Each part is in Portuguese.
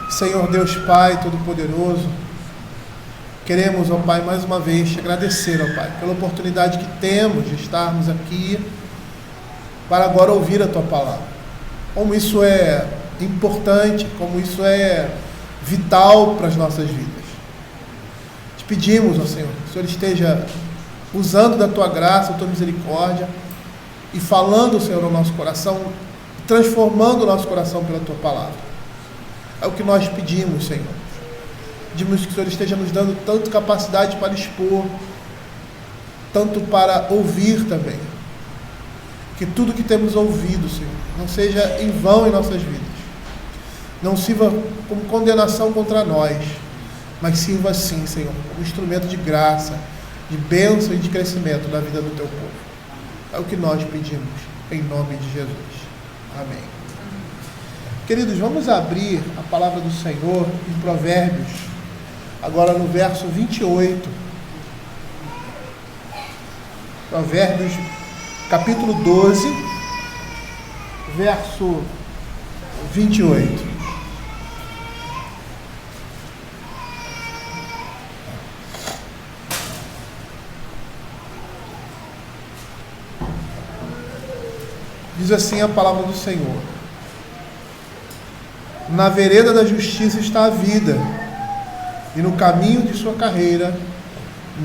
Senhor Deus Pai Todo-Poderoso, queremos, ó Pai, mais uma vez te agradecer, ó Pai, pela oportunidade que temos de estarmos aqui para agora ouvir a Tua Palavra. Como isso é importante, como isso é vital para as nossas vidas. Te pedimos, ó Senhor, que o Senhor esteja usando da Tua graça, da Tua misericórdia e falando, Senhor, no nosso coração, transformando o nosso coração pela Tua Palavra. É o que nós pedimos, Senhor. Pedimos que o Senhor esteja nos dando tanto capacidade para expor, tanto para ouvir também. Que tudo que temos ouvido, Senhor, não seja em vão em nossas vidas. Não sirva como condenação contra nós, mas sirva sim, Senhor, como instrumento de graça, de bênção e de crescimento na vida do Teu povo. É o que nós pedimos, em nome de Jesus. Amém. Queridos, vamos abrir a palavra do Senhor em Provérbios, agora no verso 28. Provérbios, capítulo 12, verso 28. Diz assim a palavra do Senhor: na vereda da justiça está a vida, e no caminho de sua carreira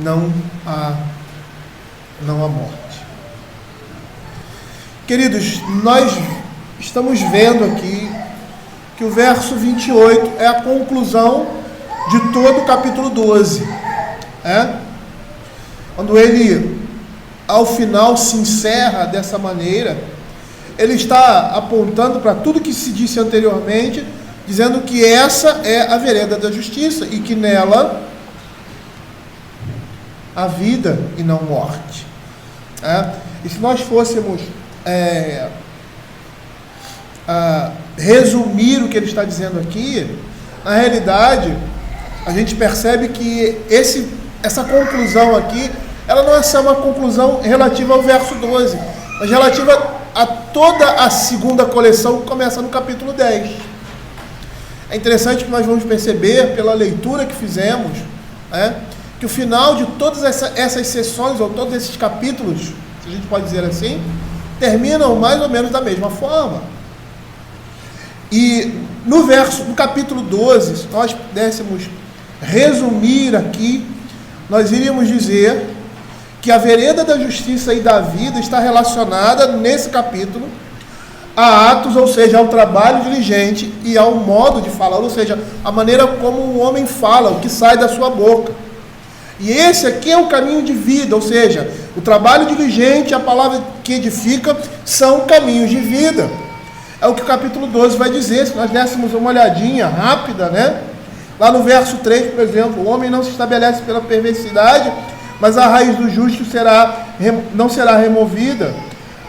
não há morte. Queridos, nós estamos vendo aqui que o verso 28 é a conclusão de todo o capítulo 12. Quando ele, ao final, se encerra dessa maneira, ele está apontando para tudo que se disse anteriormente, dizendo que essa é a vereda da justiça e que nela há vida e não morte. E se nós fôssemos resumir o que ele está dizendo aqui, na realidade, a gente percebe que essa conclusão aqui, ela não é só uma conclusão relativa ao verso 12, mas relativa a toda a segunda coleção que começa no capítulo 10. É interessante que nós vamos perceber, pela leitura que fizemos, que o final de todas essas sessões, ou todos esses capítulos, se a gente pode dizer assim, terminam mais ou menos da mesma forma. E no capítulo 12, se nós pudéssemos resumir aqui, nós iríamos dizer que a vereda da justiça e da vida está relacionada, nesse capítulo, a atos, ou seja, ao trabalho diligente e ao modo de falar, ou seja, a maneira como o homem fala, o que sai da sua boca. E esse aqui é o caminho de vida, ou seja, o trabalho diligente e a palavra que edifica são caminhos de vida. É o que o capítulo 12 vai dizer, se nós dessemos uma olhadinha rápida, lá no verso 3, por exemplo: o homem não se estabelece pela perversidade, mas a raiz do justo não será removida.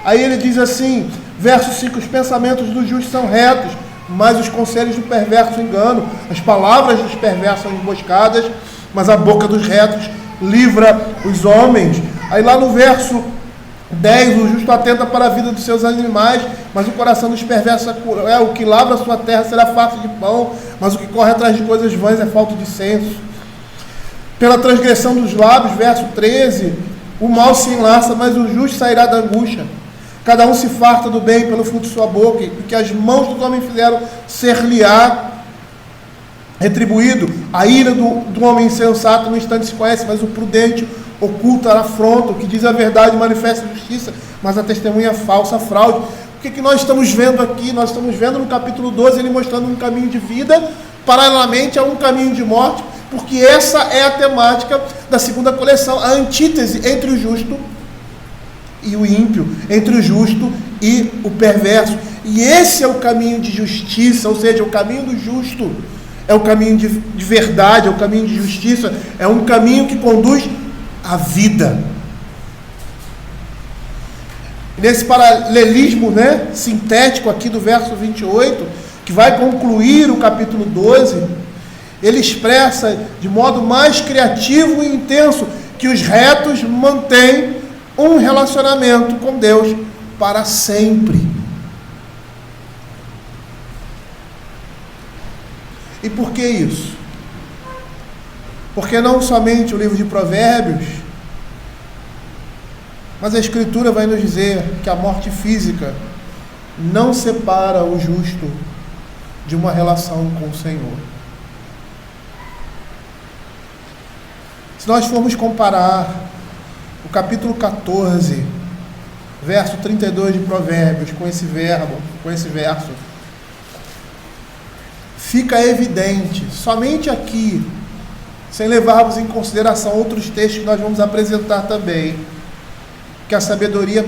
Aí ele diz assim, verso 5: os pensamentos do justo são retos, mas os conselhos do perverso enganam. As palavras dos perversos são emboscadas, mas a boca dos retos livra os homens. Aí lá no verso 10, o justo atenta para a vida dos seus animais, mas o coração dos perversos é o que lavra a sua terra, será farto de pão, mas o que corre atrás de coisas vãs é falto de senso. Pela transgressão dos lábios, verso 13, o mal se enlaça, mas o justo sairá da angústia. Cada um se farta do bem pelo fruto de sua boca, e que as mãos dos homens fizeram ser-lhe-á retribuído. A ira do homem insensato no instante se conhece, mas o prudente oculta a afronta. O que diz a verdade manifesta a justiça, mas a testemunha falsa a fraude. O que nós estamos vendo aqui? Nós estamos vendo no capítulo 12 ele mostrando um caminho de vida, paralelamente a um caminho de morte, porque essa é a temática da segunda coleção, a antítese entre o justo e o ímpio, entre o justo e o perverso. E esse é o caminho de justiça, ou seja, o caminho do justo é o caminho de verdade, é o caminho de justiça, é um caminho que conduz à vida. Nesse paralelismo sintético aqui do verso 28, que vai concluir o capítulo 12, ele expressa de modo mais criativo e intenso que os retos mantêm um relacionamento com Deus para sempre. E por que isso? Porque não somente o livro de Provérbios, mas a Escritura vai nos dizer que a morte física não separa o justo de uma relação com o Senhor. Se nós formos comparar o capítulo 14, verso 32 de Provérbios, com esse verso, fica evidente, somente aqui, sem levarmos em consideração outros textos que nós vamos apresentar também, que a sabedoria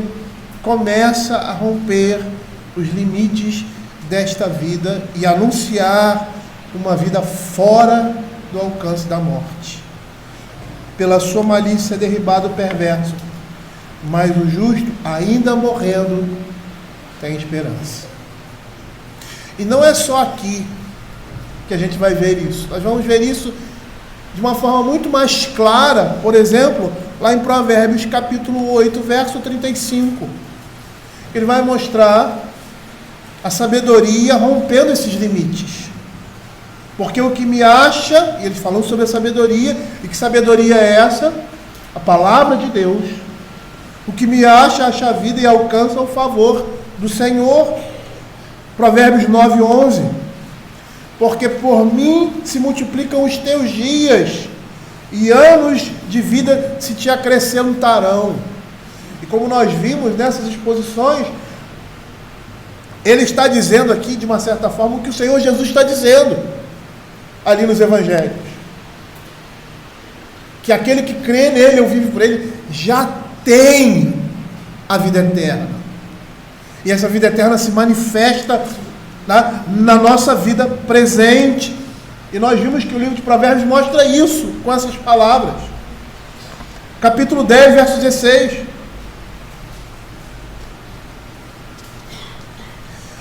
começa a romper os limites desta vida e anunciar uma vida fora do alcance da morte. Pela sua malícia é derribado o perverso, mas o justo, ainda morrendo, tem esperança. E não é só aqui que a gente vai ver isso. Nós vamos ver isso de uma forma muito mais clara, por exemplo, lá em Provérbios capítulo 8, verso 35. Ele vai mostrar a sabedoria rompendo esses limites. Porque o que me acha, e ele falou sobre a sabedoria, e que sabedoria é essa? A palavra de Deus. O que me acha a vida e alcança o favor do Senhor. Provérbios 9, 11. Porque por mim se multiplicam os teus dias, e anos de vida se te acrescentarão. E como nós vimos nessas exposições, ele está dizendo aqui, de uma certa forma, o que o Senhor Jesus está dizendo ali nos evangelhos, que aquele que crê nele ou vive por ele já tem a vida eterna, e essa vida eterna se manifesta na nossa vida presente, e nós vimos que o livro de Provérbios mostra isso com essas palavras. Capítulo 10, verso 16: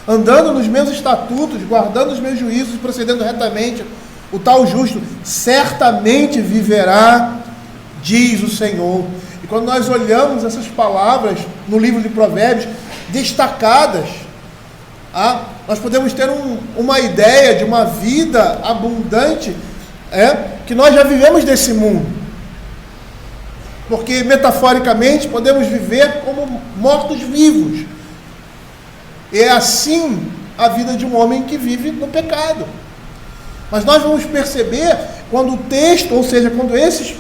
andando nos meus estatutos, guardando os meus juízos e procedendo retamente, o tal justo certamente viverá, diz o Senhor. E quando nós olhamos essas palavras no livro de Provérbios, destacadas, nós podemos ter uma ideia de uma vida abundante, que nós já vivemos desse mundo. Porque, metaforicamente, podemos viver como mortos-vivos. E é assim a vida de um homem que vive no pecado. Mas nós vamos perceber quando o texto, ou seja, quando esses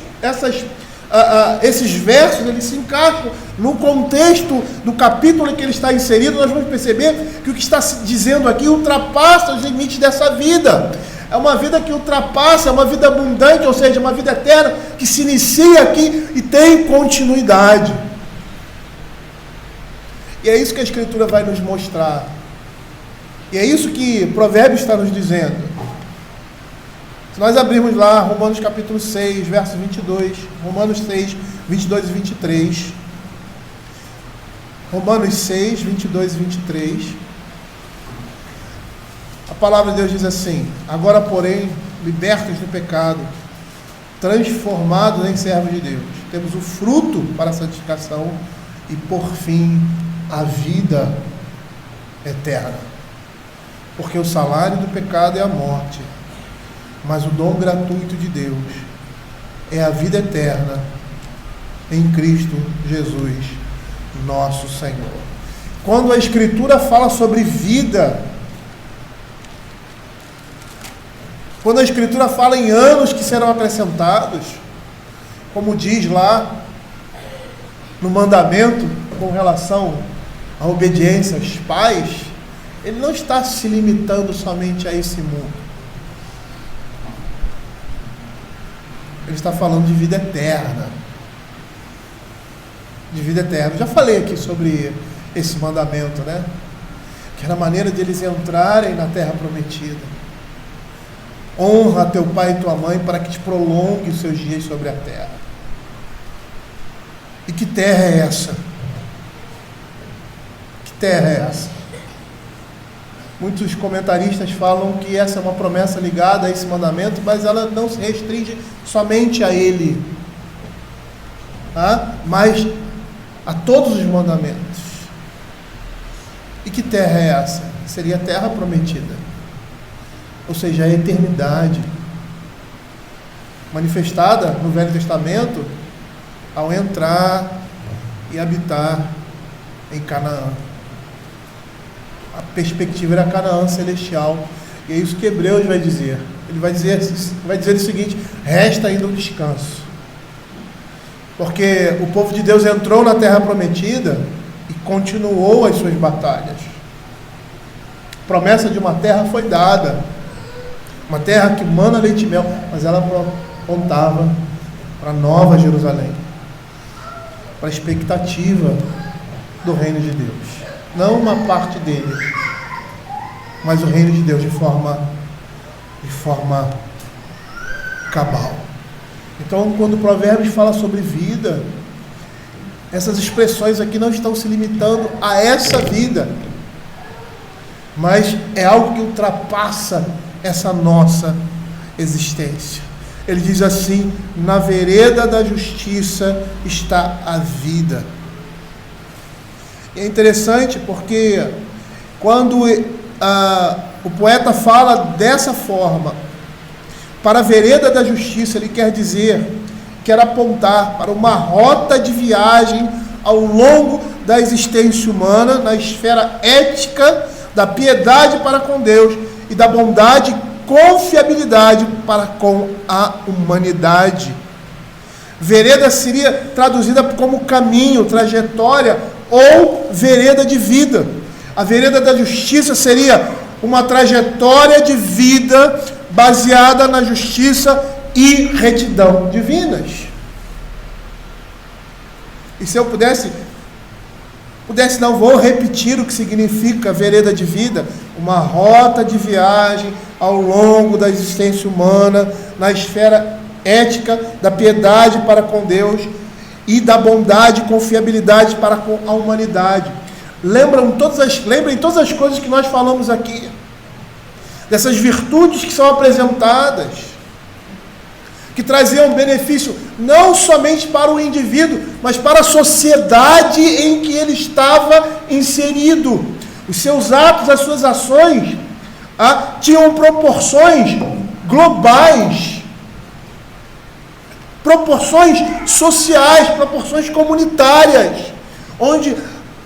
versos eles se encaixam no contexto do capítulo em que ele está inserido, nós vamos perceber que o que está se dizendo aqui ultrapassa os limites dessa vida. É uma vida que ultrapassa, é uma vida abundante, ou seja, uma vida eterna que se inicia aqui e tem continuidade. E é isso que a Escritura vai nos mostrar. E é isso que Provérbios está nos dizendo. Se nós abrirmos lá, Romanos capítulo 6, verso 22, Romanos 6, 22 e 23. Romanos 6, 22 e 23. A palavra de Deus diz assim: agora, porém, libertos do pecado, transformados em servos de Deus, temos o fruto para a santificação e, por fim, a vida eterna. Porque o salário do pecado é a morte, mas o dom gratuito de Deus é a vida eterna em Cristo Jesus, nosso Senhor. Quando a Escritura fala sobre vida, quando a Escritura fala em anos que serão acrescentados, como diz lá no mandamento com relação à obediência aos pais, ele não está se limitando somente a esse mundo. Ele está falando de vida eterna. De vida eterna. Eu já falei aqui sobre esse mandamento, né? Que era a maneira de eles entrarem na terra prometida. Honra teu pai e tua mãe para que te prolongue os seus dias sobre a terra. E que terra é essa? Que terra é essa? Muitos comentaristas falam que essa é uma promessa ligada a esse mandamento, mas ela não se restringe somente a ele, mas a todos os mandamentos. E que terra é essa? Seria a terra prometida. ou seja, a eternidade, manifestada no Velho Testamento ao entrar e habitar em Canaã. A perspectiva era Canaã celestial, e é isso que Hebreus vai dizer. Ele vai dizer o seguinte: resta ainda um descanso, porque o povo de Deus entrou na terra prometida e continuou as suas batalhas. A promessa de uma terra foi dada, uma terra que mana leite e mel, mas ela apontava para a Nova Jerusalém, para a expectativa do reino de Deus, não uma parte dele, mas o reino de Deus de forma cabal. Então, quando o Provérbios fala sobre vida, essas expressões aqui não estão se limitando a essa vida, mas é algo que ultrapassa essa nossa existência. Ele diz assim: na vereda da justiça está a vida. E é interessante porque quando o poeta fala dessa forma, para a vereda da justiça, ele quer dizer, quer apontar para uma rota de viagem ao longo da existência humana, na esfera ética da piedade para com Deus e da bondade e confiabilidade para com a humanidade. Vereda seria traduzida como caminho, trajetória ou vereda de vida. A vereda da justiça seria uma trajetória de vida baseada na justiça e retidão divinas. E se eu pudesse não, vou repetir o que significa vereda de vida: uma rota de viagem ao longo da existência humana, na esfera ética da piedade para com Deus e da bondade e confiabilidade para com a humanidade. Lembrem todas as coisas que nós falamos aqui, dessas virtudes que são apresentadas, que traziam benefício não somente para o indivíduo, mas para a sociedade em que ele estava inserido. Os seus atos, as suas ações tinham proporções globais, proporções sociais, proporções comunitárias, onde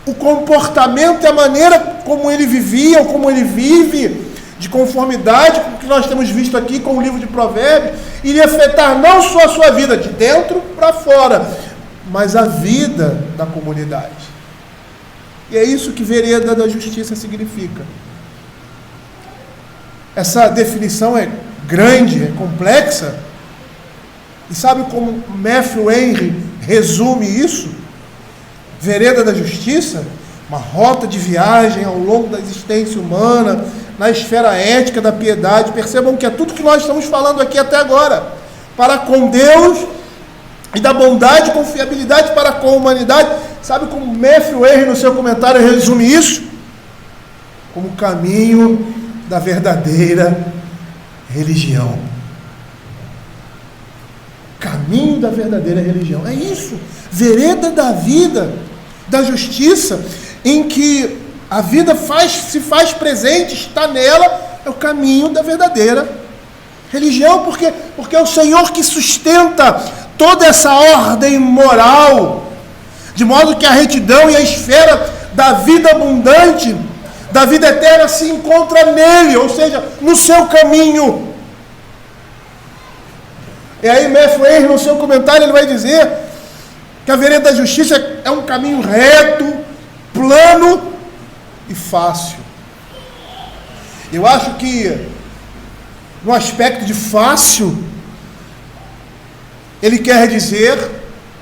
o comportamento e a maneira como ele vivia, ou como ele vive, de conformidade com o que nós temos visto aqui com o livro de Provérbios, iria afetar não só a sua vida de dentro para fora, mas a vida da comunidade. E é isso que vereda da justiça significa. Essa definição é grande, é complexa. E sabe como Matthew Henry resume isso? Vereda da justiça, uma rota de viagem ao longo da existência humana, na esfera ética da piedade. Percebam que é tudo que nós estamos falando aqui até agora, para com Deus, e da bondade e confiabilidade para com a humanidade. Sabe como Matthew Henry, no seu comentário, resume isso? Como o caminho da verdadeira religião. Caminho da verdadeira religião. É isso. Vereda da vida, da justiça, em que a vida se faz presente, está nela, é o caminho da verdadeira religião, porque é o Senhor que sustenta toda essa ordem moral, de modo que a retidão e a esfera da vida abundante, da vida eterna, se encontra nele, ou seja, no seu caminho. E aí Matthew Henry, no seu comentário, ele vai dizer que a vereda da justiça é um caminho reto, plano e fácil. Eu acho que no aspecto de fácil, ele quer dizer,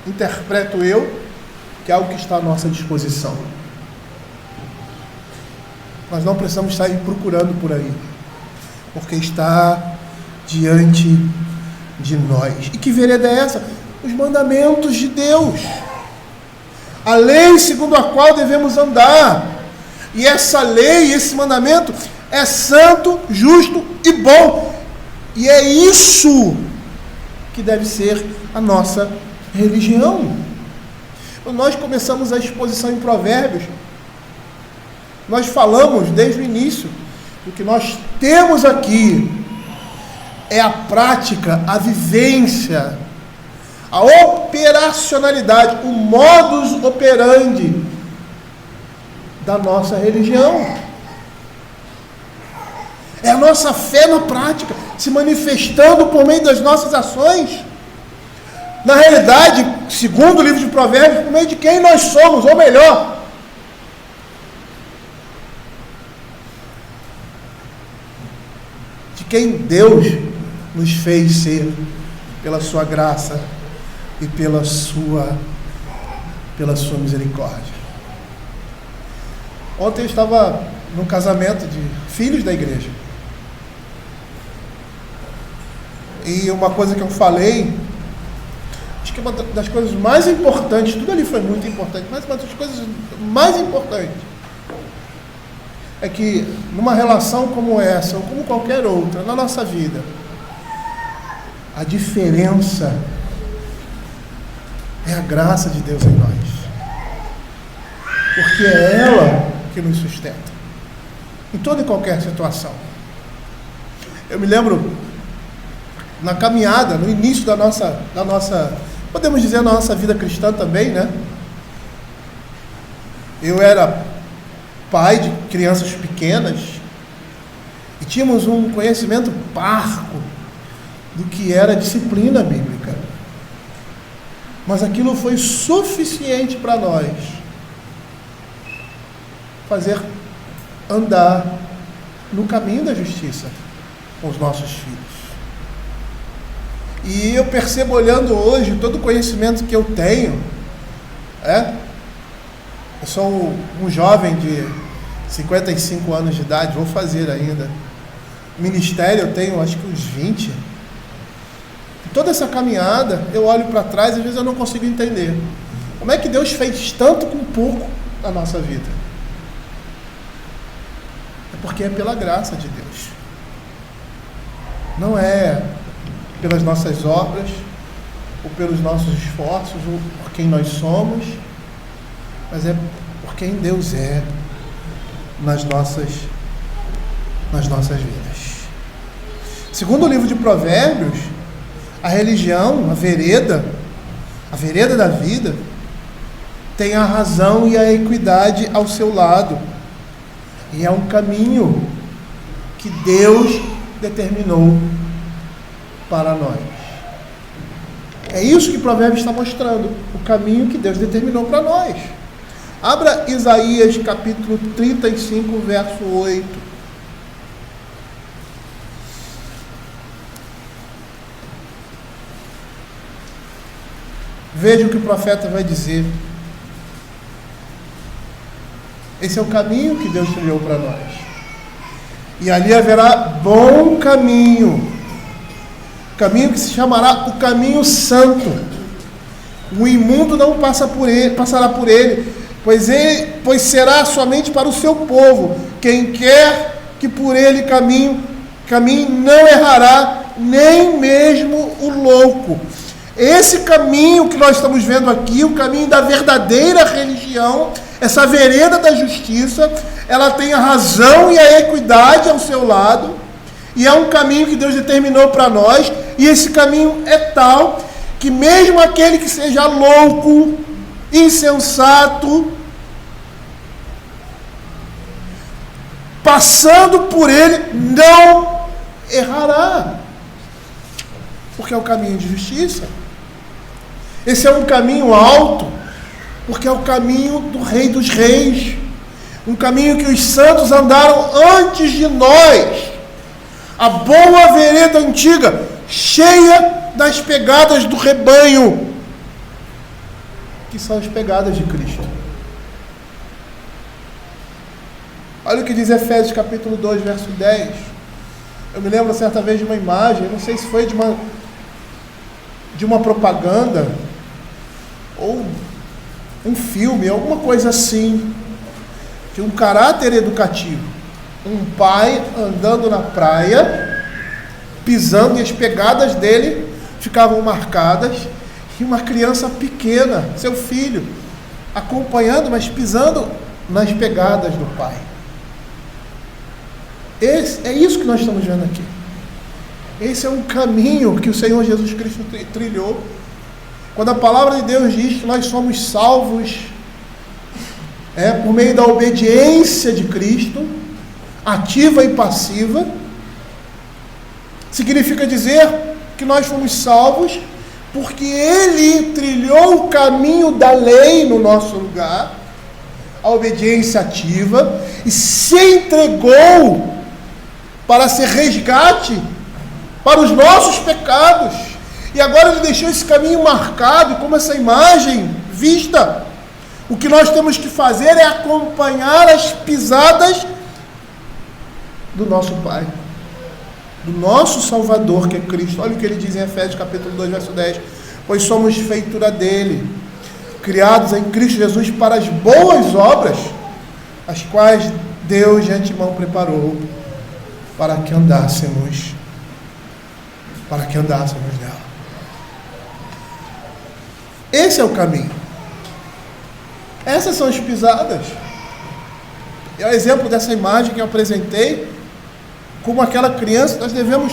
interpreto eu, que é algo que está à nossa disposição. Nós não precisamos sair procurando por aí, porque está diante de nós. E que vereda é essa? Os mandamentos de Deus, a lei segundo a qual devemos andar. E essa lei, esse mandamento é santo, justo e bom. E é isso que deve ser a nossa religião. Quando nós começamos a exposição em Provérbios, nós falamos desde o início, O que nós temos aqui é a prática, a vivência, a operacionalidade, o modus operandi da nossa religião. É a nossa fé na prática, se manifestando por meio das nossas ações. Na realidade, segundo o livro de Provérbios, por meio de quem nós somos, ou melhor, de quem Deus nos fez ser, pela sua graça e pela sua misericórdia. Ontem eu estava num casamento de filhos da igreja. E uma coisa que eu falei, acho que uma das coisas mais importantes, tudo ali foi muito importante, mas uma das coisas mais importantes é que numa relação como essa, ou como qualquer outra, na nossa vida, a diferença é a graça de Deus em nós. Porque é ela que nos sustenta em toda e qualquer situação. Eu me lembro na caminhada, no início da nossa, podemos dizer, na nossa vida cristã também, né? Eu era pai de crianças pequenas e tínhamos um conhecimento parco do que era disciplina bíblica. Mas aquilo foi suficiente para nós fazer andar no caminho da justiça com os nossos filhos. E eu percebo, olhando hoje, todo o conhecimento que eu tenho, eu sou um jovem de 55 anos de idade, vou fazer ainda. Ministério eu tenho acho que uns 20. E toda essa caminhada, eu olho para trás e às vezes eu não consigo entender. Como é que Deus fez tanto com pouco na nossa vida? É porque é pela graça de Deus. Não é pelas nossas obras, ou pelos nossos esforços, ou por quem nós somos, mas é por quem Deus é nas nossas vidas. Segundo o livro de Provérbios, a religião, a vereda da vida, tem a razão e a equidade ao seu lado. E é um caminho que Deus determinou para nós. É isso que Provérbios está mostrando, o caminho que Deus determinou para nós. Abra Isaías capítulo 35, verso 8. Veja o que o profeta vai dizer. Esse é o caminho que Deus criou para nós. E ali haverá bom caminho. Caminho que se chamará o caminho santo. O imundo não passará por ele, pois será somente para o seu povo. Quem quer que por ele caminhe não errará, nem mesmo o louco. Esse caminho que nós estamos vendo aqui, o caminho da verdadeira religião, essa vereda da justiça, ela tem a razão e a equidade ao seu lado, e é um caminho que Deus determinou para nós, e esse caminho é tal que mesmo aquele que seja louco, insensato, passando por ele, não errará, porque é o caminho de justiça. Esse é um caminho alto, porque é o caminho do Rei dos Reis, um caminho que os santos andaram antes de nós, a boa vereda antiga, cheia das pegadas do rebanho, que são as pegadas de Cristo. Olha o que diz Efésios capítulo 2, verso 10. Eu me lembro certa vez de uma imagem, não sei se foi de uma propaganda, ou um filme, alguma coisa assim, de um caráter educativo. Um pai andando na praia, pisando, e as pegadas dele ficavam marcadas, e uma criança pequena, seu filho, acompanhando, mas pisando nas pegadas do pai. É isso que nós estamos vendo aqui. Esse é um caminho que o Senhor Jesus Cristo trilhou. Quando a palavra de Deus diz que nós somos salvos por meio da obediência de Cristo, ativa e passiva, significa dizer que nós fomos salvos porque Ele trilhou o caminho da lei no nosso lugar, a obediência ativa, e se entregou para ser resgate para os nossos pecados. E agora Ele deixou esse caminho marcado, como essa imagem vista. O que nós temos que fazer é acompanhar as pisadas do nosso Pai, do nosso Salvador, que é Cristo. Olha o que ele diz em Efésios capítulo 2, verso 10. Pois somos feitura dele, criados em Cristo Jesus para as boas obras, as quais Deus de antemão preparou para que andássemos nela. Esse é o caminho. Essas são as pisadas. É o exemplo dessa imagem que eu apresentei. Como aquela criança, nós devemos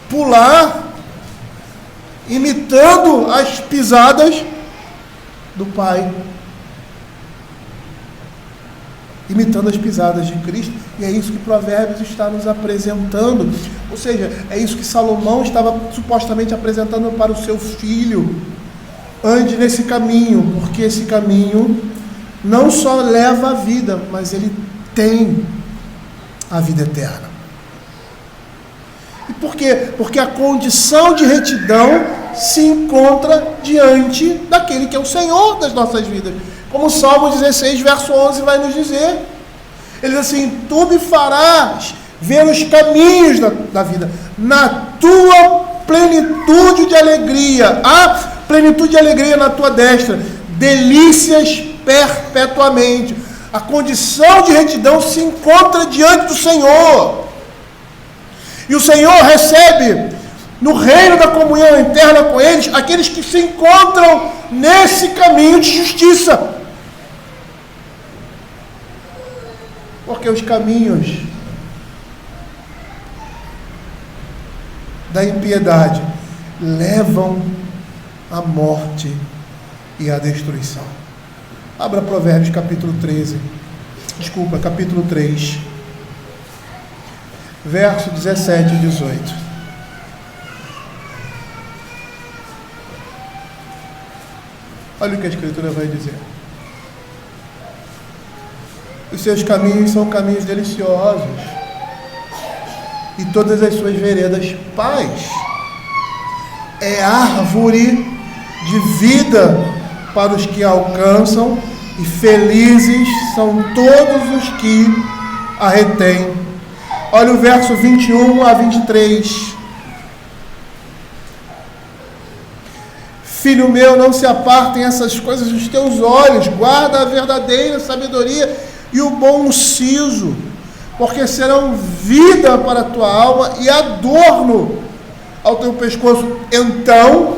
pular, imitando as pisadas do Pai. Imitando as pisadas de Cristo. E é isso que Provérbios está nos apresentando. Ou seja, é isso que Salomão estava supostamente apresentando para o seu filho. Ande nesse caminho, porque esse caminho não só leva à vida, mas ele tem a vida eterna. E por quê? Porque a condição de retidão se encontra diante daquele que é o Senhor das nossas vidas. Como o Salmo 16, verso 11 vai nos dizer. Ele diz assim: tu me farás ver os caminhos da vida, na tua plenitude de alegria. Há plenitude de alegria na tua destra, delícias perpetuamente. A condição de retidão se encontra diante do Senhor. E o Senhor recebe no reino da comunhão interna com eles aqueles que se encontram nesse caminho de justiça. Porque os caminhos da impiedade levam à morte e à destruição. Abra Provérbios capítulo 3, verso 17 e 18. Olha o que a Escritura vai dizer. Os seus caminhos são caminhos deliciosos, e todas as suas veredas paz. É árvore de vida para os que a alcançam, e felizes são todos os que a retêm. Olha o verso 21 a 23. Filho meu, não se apartem essas coisas dos teus olhos, guarda a verdadeira sabedoria e o bom siso, porque serão vida para a tua alma e adorno ao teu pescoço. Então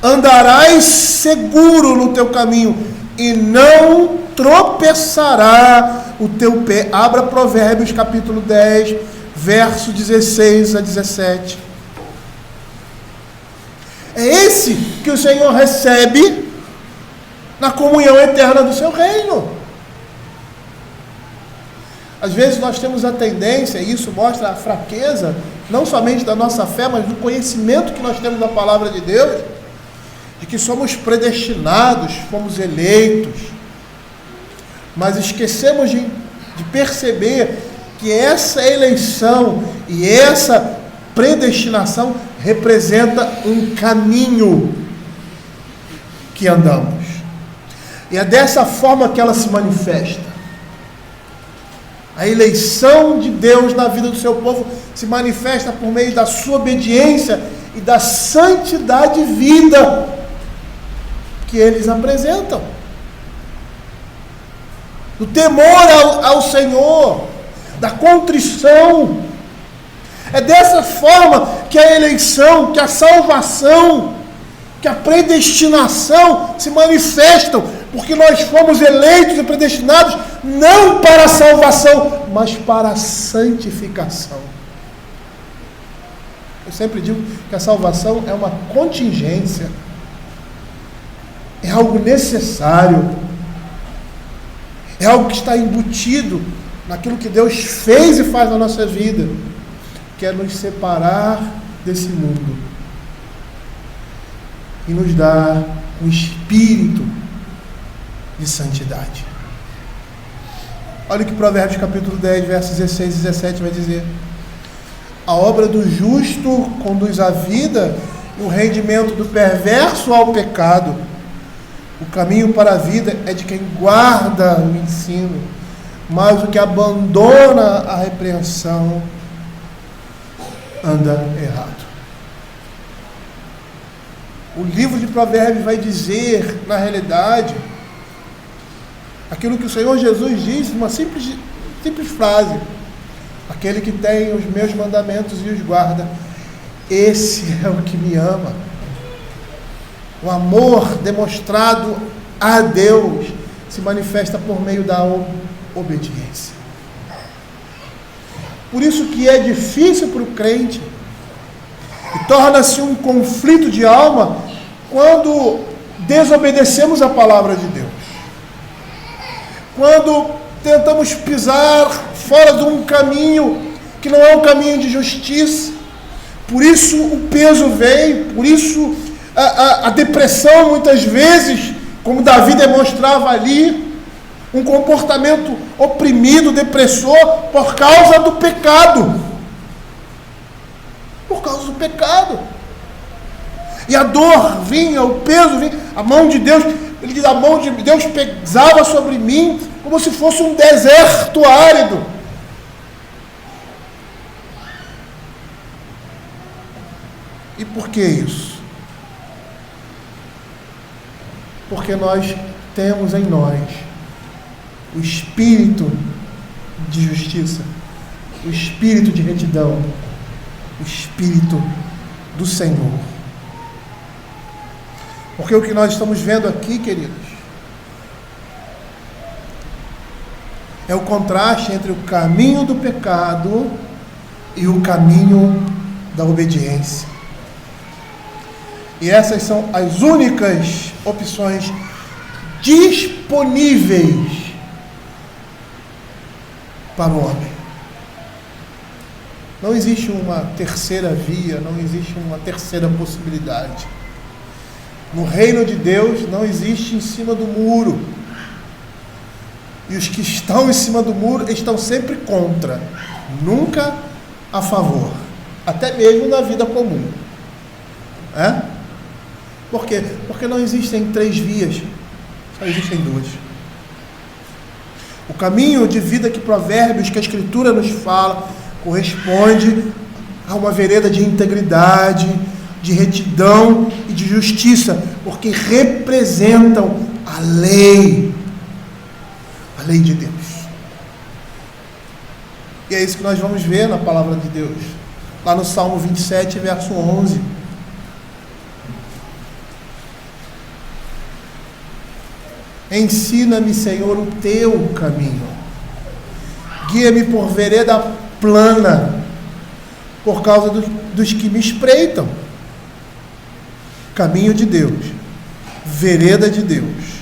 andarás seguro no teu caminho e não tropeçará o teu pé. Abra Provérbios capítulo 10, verso 16 a 17. É esse que o Senhor recebe na comunhão eterna do seu reino. Às vezes nós temos a tendência, e isso mostra a fraqueza, não somente da nossa fé, mas do conhecimento que nós temos da palavra de Deus, de que somos predestinados, fomos eleitos, mas esquecemos de perceber que essa eleição e essa predestinação representa um caminho que andamos. E é dessa forma que ela se manifesta. A eleição de Deus na vida do seu povo se manifesta por meio da sua obediência e da santidade de vida que eles apresentam. Do temor ao Senhor, da contrição. É dessa forma que a eleição, que a salvação, que a predestinação se manifestam porque nós fomos eleitos e predestinados não para a salvação, mas para a santificação. Eu sempre digo que a salvação é uma contingência, é algo necessário, é algo que está embutido naquilo que Deus fez e faz na nossa vida, que é nos separar desse mundo e nos dar um espírito de santidade. Olha o que Provérbios capítulo 10, versos 16 e 17 vai dizer: a obra do justo conduz à vida, e o rendimento do perverso ao pecado. O caminho para a vida é de quem guarda o ensino, mas o que abandona a repreensão anda errado. O livro de Provérbios vai dizer, na realidade, aquilo que o Senhor Jesus disse, uma simples frase: aquele que tem os meus mandamentos e os guarda, esse é o que me ama. O amor demonstrado a Deus se manifesta por meio da obediência. Por isso que é difícil para o crente, e torna-se um conflito de alma, quando desobedecemos a palavra de Deus. Quando tentamos pisar fora de um caminho que não é um caminho de justiça. Por isso o peso veio, por isso a depressão muitas vezes, como Davi demonstrava ali, um comportamento oprimido, depressor, por causa do pecado. Por causa do pecado. E a dor vinha, o peso vinha, a mão de Deus, ele diz, a mão de Deus pesava sobre mim, como se fosse um deserto árido. E por que isso? Porque nós temos em nós o espírito de justiça, o espírito de retidão, o espírito do Senhor. Porque o que nós estamos vendo aqui, queridos, é o contraste entre o caminho do pecado e o caminho da obediência. E essas são as únicas opções disponíveis para o homem. Não existe uma terceira via, não existe uma terceira possibilidade. No reino de Deus não existe em cima do muro. E os que estão em cima do muro estão sempre contra, nunca a favor, até mesmo na vida comum. Por quê? Porque não existem 3 vias, só existem 2. O caminho de vida que Provérbios, que a Escritura nos fala, corresponde a uma vereda de integridade, de retidão e de justiça, porque representam a lei de Deus. E é isso que nós vamos ver na palavra de Deus, lá no Salmo 27, verso 11. Ensina-me, Senhor, o teu caminho. Guia-me por vereda plana, por causa dos que me espreitam. Caminho de Deus, vereda de Deus.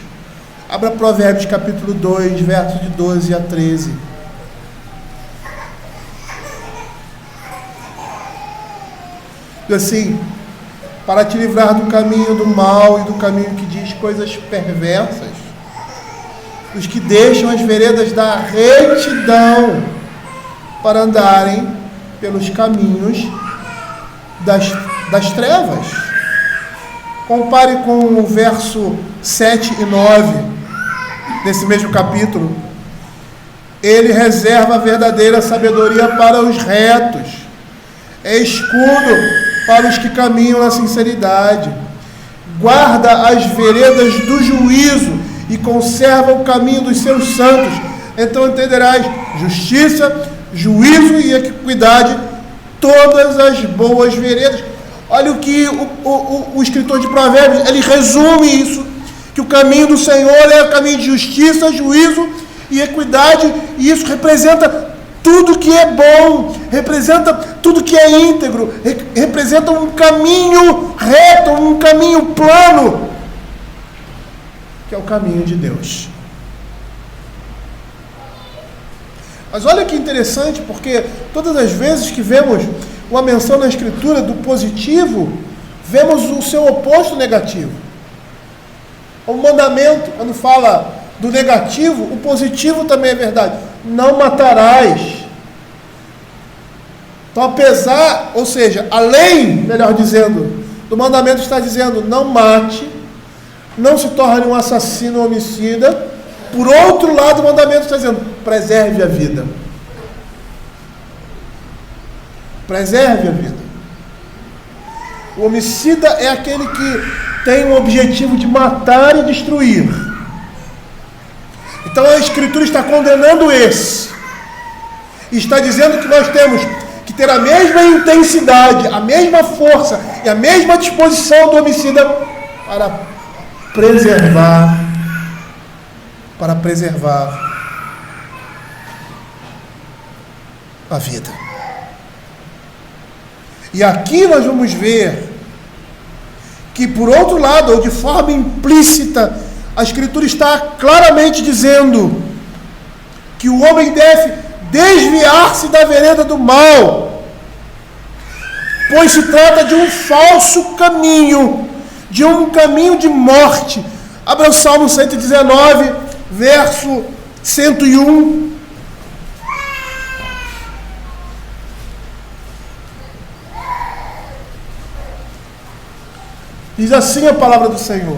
Abra Provérbios capítulo 2, versos de 12 a 13. Diz assim: para te livrar do caminho do mal e do caminho que diz coisas perversas, os que deixam as veredas da retidão para andarem pelos caminhos das trevas. Compare com o verso 7 e 9 desse mesmo capítulo. Ele reserva a verdadeira sabedoria para os retos, é escudo para os que caminham na sinceridade, guarda as veredas do juízo e conserva o caminho dos seus santos. Então entenderás justiça, juízo e equidade, todas as boas veredas. Olha o que o escritor de Provérbios, ele resume isso, que o caminho do Senhor é o caminho de justiça, juízo e equidade, e isso representa tudo que é bom, representa tudo que é íntegro, representa um caminho reto, um caminho plano, que é o caminho de Deus. Mas olha que interessante, porque todas as vezes que vemos uma menção na Escritura do positivo, vemos o seu oposto negativo. O mandamento, quando fala do negativo, o positivo também é verdade. Não matarás. Então, apesar, ou seja, além, melhor dizendo, do mandamento está dizendo não mate, não se torne um assassino ou homicida. Por outro lado, o mandamento está dizendo preserve a vida. Preserve a vida. O homicida é aquele que tem o objetivo de matar e destruir. Então a Escritura está condenando esse. E está dizendo que nós temos que ter a mesma intensidade, a mesma força e a mesma disposição do homicida para preservar a vida. E aqui nós vamos ver que, por outro lado, ou de forma implícita, a Escritura está claramente dizendo que o homem deve desviar-se da vereda do mal, pois se trata de um falso caminho, de um caminho de morte. Abra o Salmo 119, verso 101. Diz assim a palavra do Senhor: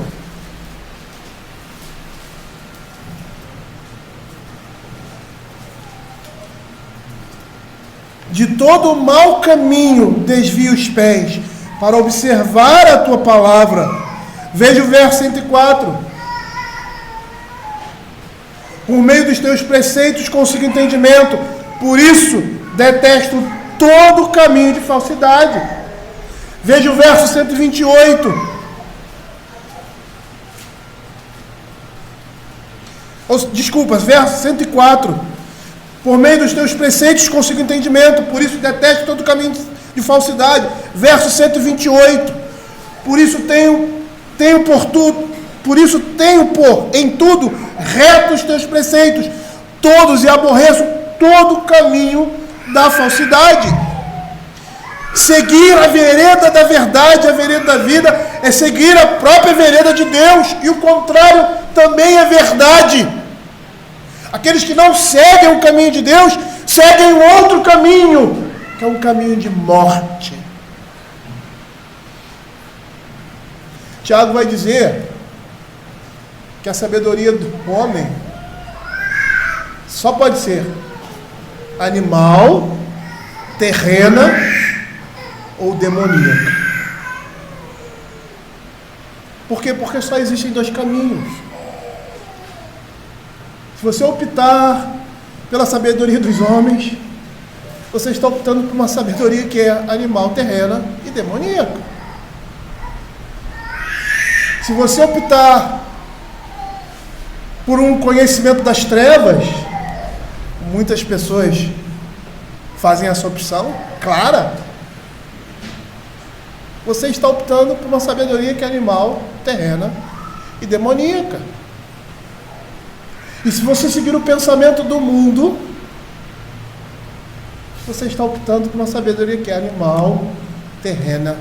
de todo o mau caminho desvia os pés, para observar a tua palavra. Veja o verso 104. Por meio dos teus preceitos consigo entendimento, por isso detesto todo o caminho de falsidade. Veja o verso 128. Desculpa, verso 104. Por meio dos teus preceitos consigo entendimento, por isso detesto todo o caminho de falsidade. Verso 128. Por isso tenho por em tudo reto os teus preceitos, todos, e aborreço todo o caminho da falsidade. Seguir a vereda da verdade, a vereda da vida, é seguir a própria vereda de Deus, e o contrário também é verdade. Aqueles que não seguem o caminho de Deus, seguem outro caminho, que é um caminho de morte. Tiago vai dizer que a sabedoria do homem só pode ser animal, terrena ou demoníaca. Por quê? Porque só existem dois caminhos. Se você optar pela sabedoria dos homens, você está optando por uma sabedoria que é animal, terrena e demoníaca. Se você optar por um conhecimento das trevas, muitas pessoas fazem essa opção clara, você está optando por uma sabedoria que é animal, terrena e demoníaca. E se você seguir o pensamento do mundo, você está optando por uma sabedoria que é animal, terrena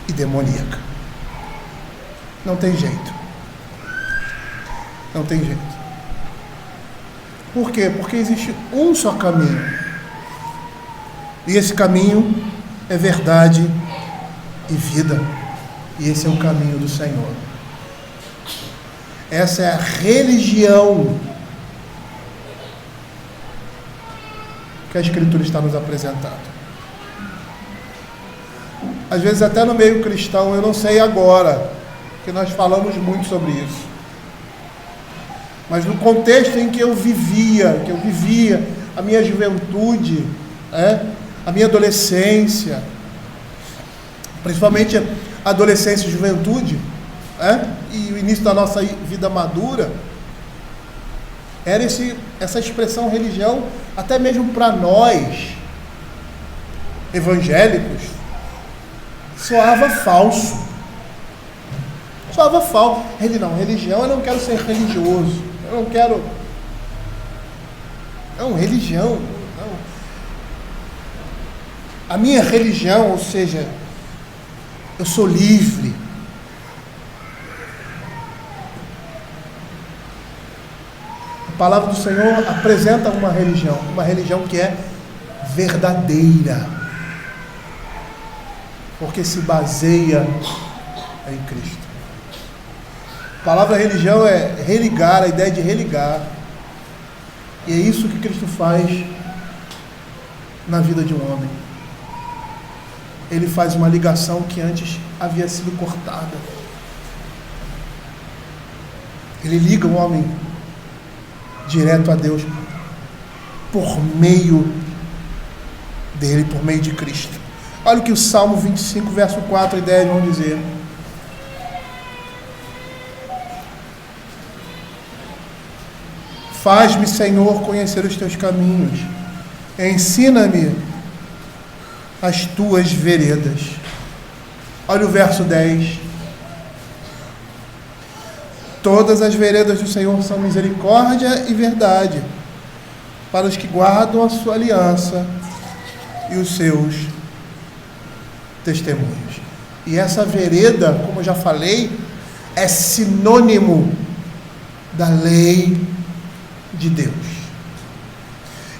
e demoníaca. Não tem jeito. Não tem jeito. Por quê? Porque existe um só caminho. E esse caminho é verdade e vida. E esse é o caminho do Senhor. Essa é a religião que a Escritura está nos apresentando. Às vezes até no meio cristão, eu não sei agora, que nós falamos muito sobre isso. Mas no contexto em que eu vivia a minha juventude, a minha adolescência, principalmente a adolescência e juventude, e o início da nossa vida madura, era essa expressão religião, até mesmo para nós, evangélicos, soava falso. Soava falso. Religião, eu não quero ser religioso. Eu não quero... Não, religião. Não. A minha religião, ou seja, eu sou livre. A palavra do Senhor apresenta uma religião que é verdadeira, porque se baseia em Cristo. A palavra religião é religar, a ideia de religar, e é isso que Cristo faz na vida de um homem. Ele faz uma ligação que antes havia sido cortada. Ele liga o homem direto a Deus por meio dele, por meio de Cristo. Olha o que o Salmo 25, verso 4 e 10 vão dizer. Faz-me, Senhor, conhecer os teus caminhos. Ensina-me as tuas veredas. Olha o verso 10. Todas as veredas do Senhor são misericórdia e verdade para os que guardam a sua aliança e os seus testemunhos. E essa vereda, como eu já falei, é sinônimo da lei de Deus.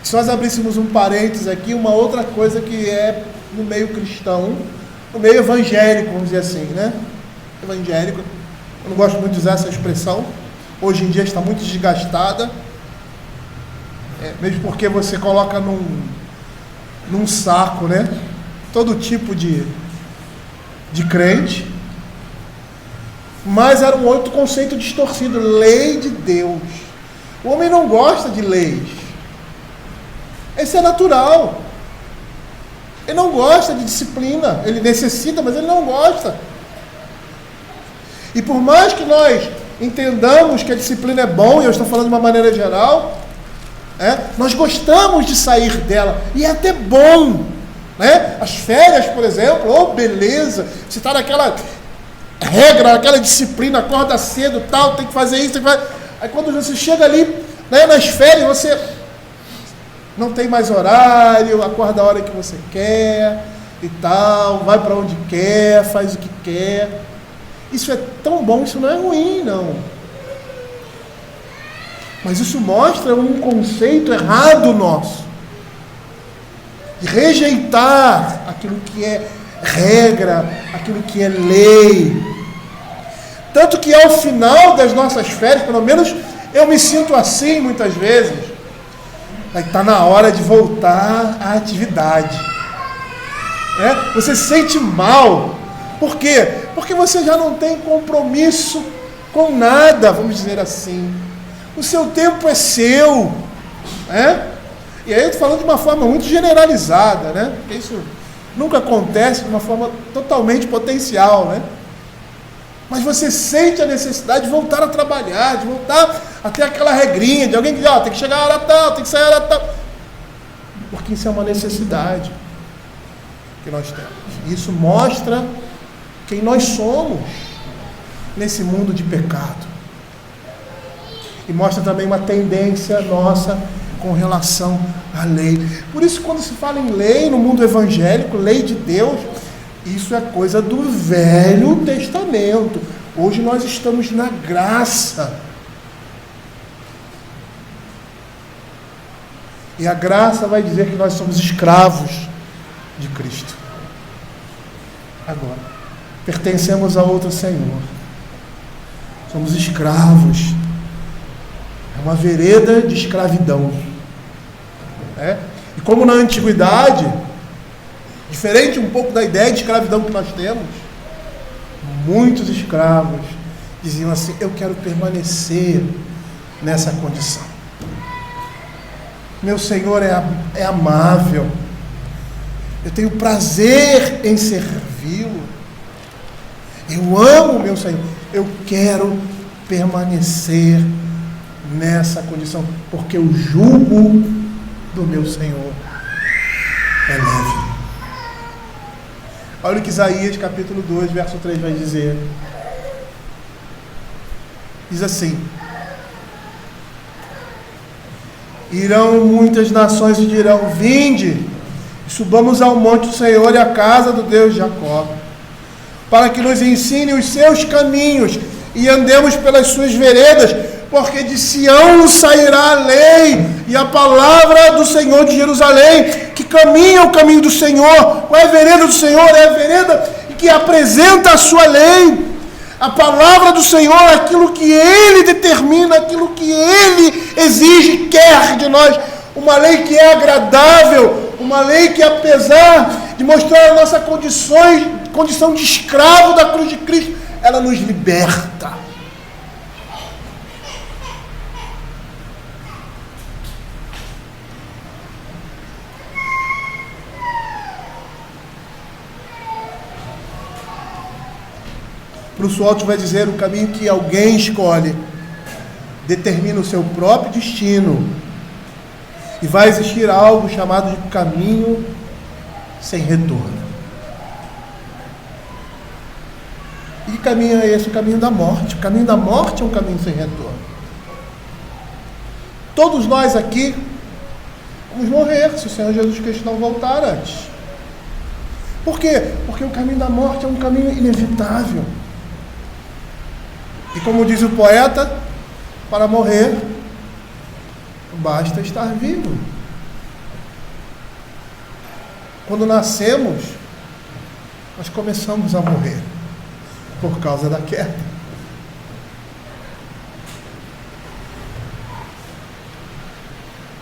Se nós abríssemos um parênteses aqui, uma outra coisa que é no meio cristão, no meio evangélico, vamos dizer assim, né? Evangélico, eu não gosto muito de usar essa expressão, hoje em dia está muito desgastada, mesmo porque você coloca num saco, né? Todo tipo de crente, mas era um outro conceito distorcido, lei de Deus. O homem não gosta de leis. Isso é natural. Ele não gosta de disciplina. Ele necessita, mas ele não gosta. E por mais que nós entendamos que a disciplina é bom, e eu estou falando de uma maneira geral, nós gostamos de sair dela. E é até bom. Né? As férias, por exemplo, oh beleza, você está naquela regra, naquela disciplina, acorda cedo, tal, tem que fazer isso, tem que fazer... Aí quando você chega ali, né, nas férias, você não tem mais horário, acorda a hora que você quer e tal, vai para onde quer, faz o que quer. Isso é tão bom, isso não é ruim, não. Mas isso mostra um conceito errado nosso, de rejeitar aquilo que é regra, aquilo que é lei. Tanto que ao final das nossas férias, pelo menos eu me sinto assim muitas vezes, está na hora de voltar à atividade. Você se sente mal. Por quê? Porque você já não tem compromisso com nada, vamos dizer assim. O seu tempo é seu. E aí eu estou falando de uma forma muito generalizada, né? Porque isso nunca acontece de uma forma totalmente potencial, né? Mas você sente a necessidade de voltar a trabalhar, de voltar a ter aquela regrinha de alguém que diz, tem que chegar a hora tal, tem que sair a hora tal. Porque isso é uma necessidade que nós temos. Isso mostra quem nós somos nesse mundo de pecado. E mostra também uma tendência nossa com relação à lei. Por isso, quando se fala em lei no mundo evangélico, lei de Deus, isso é coisa do Velho Testamento. Hoje nós estamos na graça. E a graça vai dizer que nós somos escravos de Cristo. Agora, pertencemos a outro Senhor. Somos escravos. É uma vereda de escravidão. E como na antiguidade, diferente um pouco da ideia de escravidão que nós temos, muitos escravos diziam assim, eu quero permanecer nessa condição. Meu Senhor é amável, eu tenho prazer em servi-lo, eu amo o meu Senhor, eu quero permanecer nessa condição, porque o jugo do meu Senhor é leve. Olha o que Isaías capítulo 2, verso 3 vai dizer. Diz assim: irão muitas nações e dirão: vinde, subamos ao monte do Senhor e à casa do Deus de Jacó, para que nos ensine os seus caminhos e andemos pelas suas veredas, porque de Sião sairá a lei e a palavra do Senhor de Jerusalém, que caminha o caminho do Senhor. Qual é a vereda do Senhor? É a vereda que apresenta a sua lei. A palavra do Senhor é aquilo que Ele determina, aquilo que Ele exige, quer de nós. Uma lei que é agradável, uma lei que, apesar de mostrar a nossa condição de escravo da cruz de Cristo, ela nos liberta. Bruce Waltz vai dizer: o caminho que alguém escolhe determina o seu próprio destino, e vai existir algo chamado de caminho sem retorno. E que caminho é esse? O caminho da morte. O caminho da morte é um caminho sem retorno. Todos nós aqui vamos morrer se o Senhor Jesus Cristo não voltar antes. Por quê? Porque o caminho da morte é um caminho inevitável. E como diz o poeta, para morrer basta estar vivo. Quando nascemos, nós começamos a morrer por causa da queda.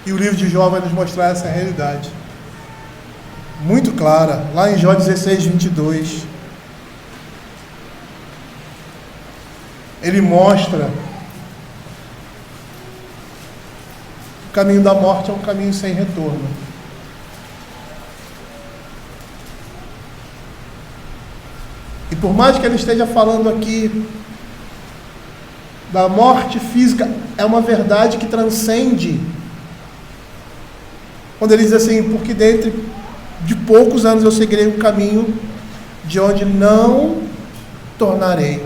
E o livro de Jó vai nos mostrar essa realidade muito clara, lá em Jó 16, 22. Ele mostra o caminho da morte é um caminho sem retorno. E por mais que ele esteja falando aqui da morte física, é uma verdade que transcende. Quando ele diz assim: porque dentro de poucos anos eu seguirei um caminho de onde não tornarei.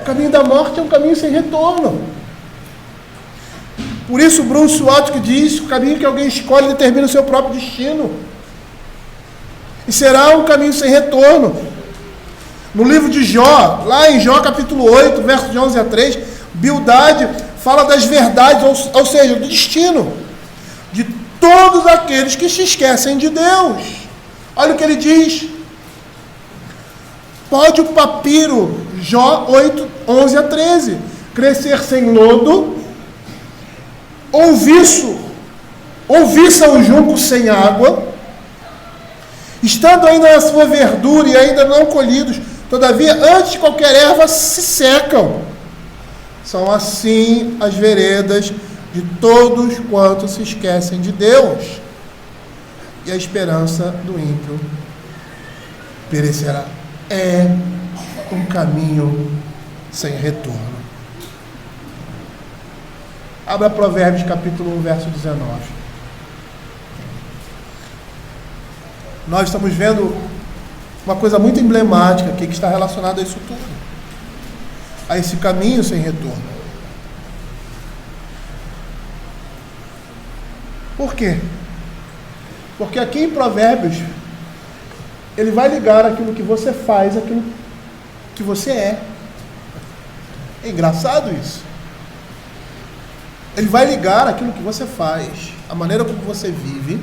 O caminho da morte é um caminho sem retorno. Por isso Bruce Waltz que diz: o caminho que alguém escolhe determina o seu próprio destino. E será um caminho sem retorno. No livro de Jó, lá em Jó capítulo 8, versos de 11 a 3, Bildade fala das verdades, ou seja, do destino de todos aqueles que se esquecem de Deus. Olha o que ele diz: pode o papiro, Jó 8, 11 a 13, crescer sem lodo, ouviça o junco sem água, estando ainda na sua verdura e ainda não colhidos, todavia antes de qualquer erva se secam. São assim as veredas de todos quantos se esquecem de Deus, e a esperança do ímpio perecerá. É um caminho sem retorno. Abra Provérbios capítulo 1, verso 19. Nós estamos vendo uma coisa muito emblemática aqui que está relacionada a isso tudo, a esse caminho sem retorno. Por quê? Porque aqui em Provérbios ele vai ligar aquilo que você faz àquilo que você é. É engraçado isso. Ele vai ligar aquilo que você faz, a maneira como você vive,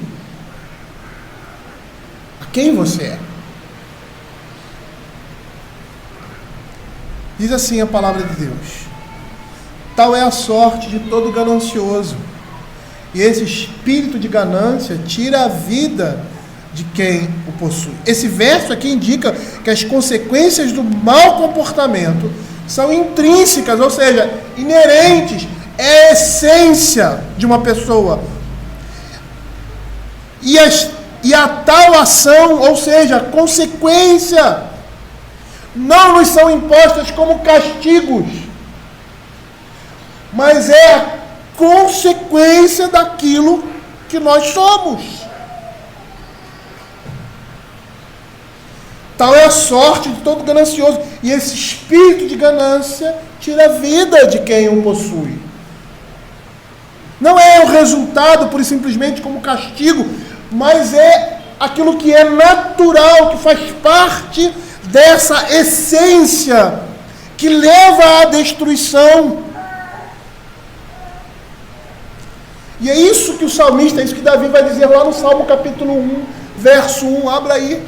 a quem você é. Diz assim a palavra de Deus: tal é a sorte de todo ganancioso, e esse espírito de ganância tira a vida de quem o possui. Esse verso aqui indica que as consequências do mau comportamento são intrínsecas, ou seja, inerentes, é a essência de uma pessoa. E a tal ação, ou seja, a consequência, não nos são impostas como castigos, mas é a consequência daquilo que nós somos. Tal é a sorte de todo ganancioso, e esse espírito de ganância tira a vida de quem o possui. Não é o resultado, pura e simplesmente, como castigo, mas é aquilo que é natural, que faz parte dessa essência que leva à destruição. E é isso que o salmista, é isso que Davi vai dizer lá no Salmo capítulo 1, verso 1, abra aí.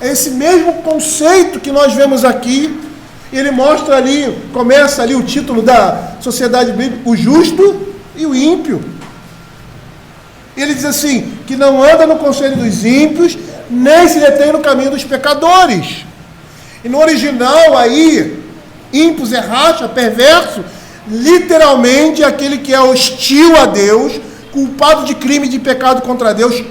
É esse mesmo conceito que nós vemos aqui. Ele mostra ali, começa ali o título da Sociedade Bíblica, o justo e o ímpio. Ele diz assim, que não anda no conselho dos ímpios, nem se detém no caminho dos pecadores. E no original aí, ímpios é racha, perverso, literalmente aquele que é hostil a Deus, culpado de crime e de pecado contra Deus, o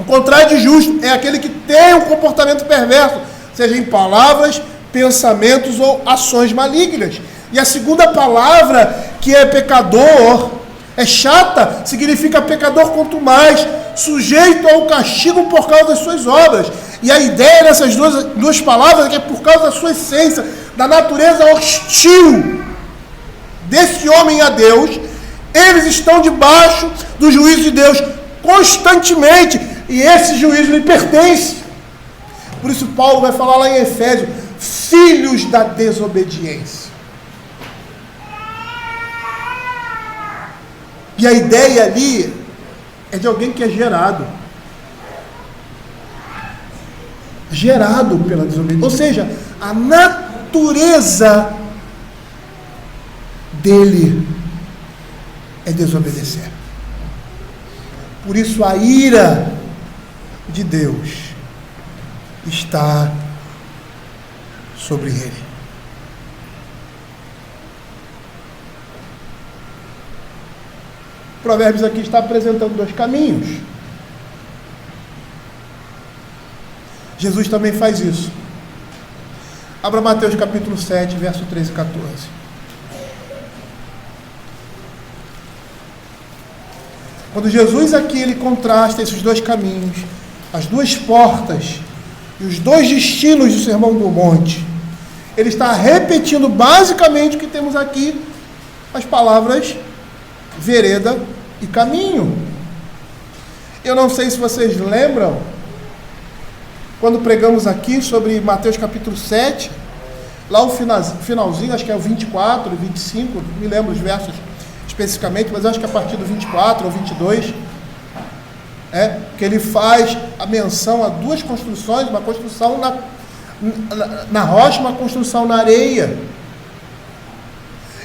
contrário de justo é aquele que tem um comportamento perverso, seja em palavras, pensamentos ou ações malignas. E a segunda palavra, que é pecador, é chata, significa pecador quanto mais, sujeito ao castigo por causa das suas obras. E a ideia dessas duas palavras é que é por causa da sua essência, da natureza hostil desse homem a Deus, eles estão debaixo do juízo de Deus constantemente, e esse juízo lhe pertence. Por isso Paulo vai falar lá em Efésios, filhos da desobediência. E a ideia ali é de alguém que é gerado pela desobediência. Ou seja, a natureza dele é desobedecer. Por isso a ira de Deus está sobre ele. Provérbios aqui está apresentando dois caminhos. Jesus também faz isso. Abra Mateus capítulo 7, verso 13 e 14. Quando Jesus aqui ele contrasta esses dois caminhos, as duas portas e os dois destinos do Sermão do Monte, ele está repetindo basicamente o que temos aqui, as palavras vereda e caminho. Eu não sei se vocês lembram, quando pregamos aqui sobre Mateus capítulo 7, lá o finalzinho, acho que é o 24, 25, não me lembro os versos especificamente, mas acho que é a partir do 24 ou 22, que ele faz a menção a duas construções, uma construção na rocha, uma construção na areia.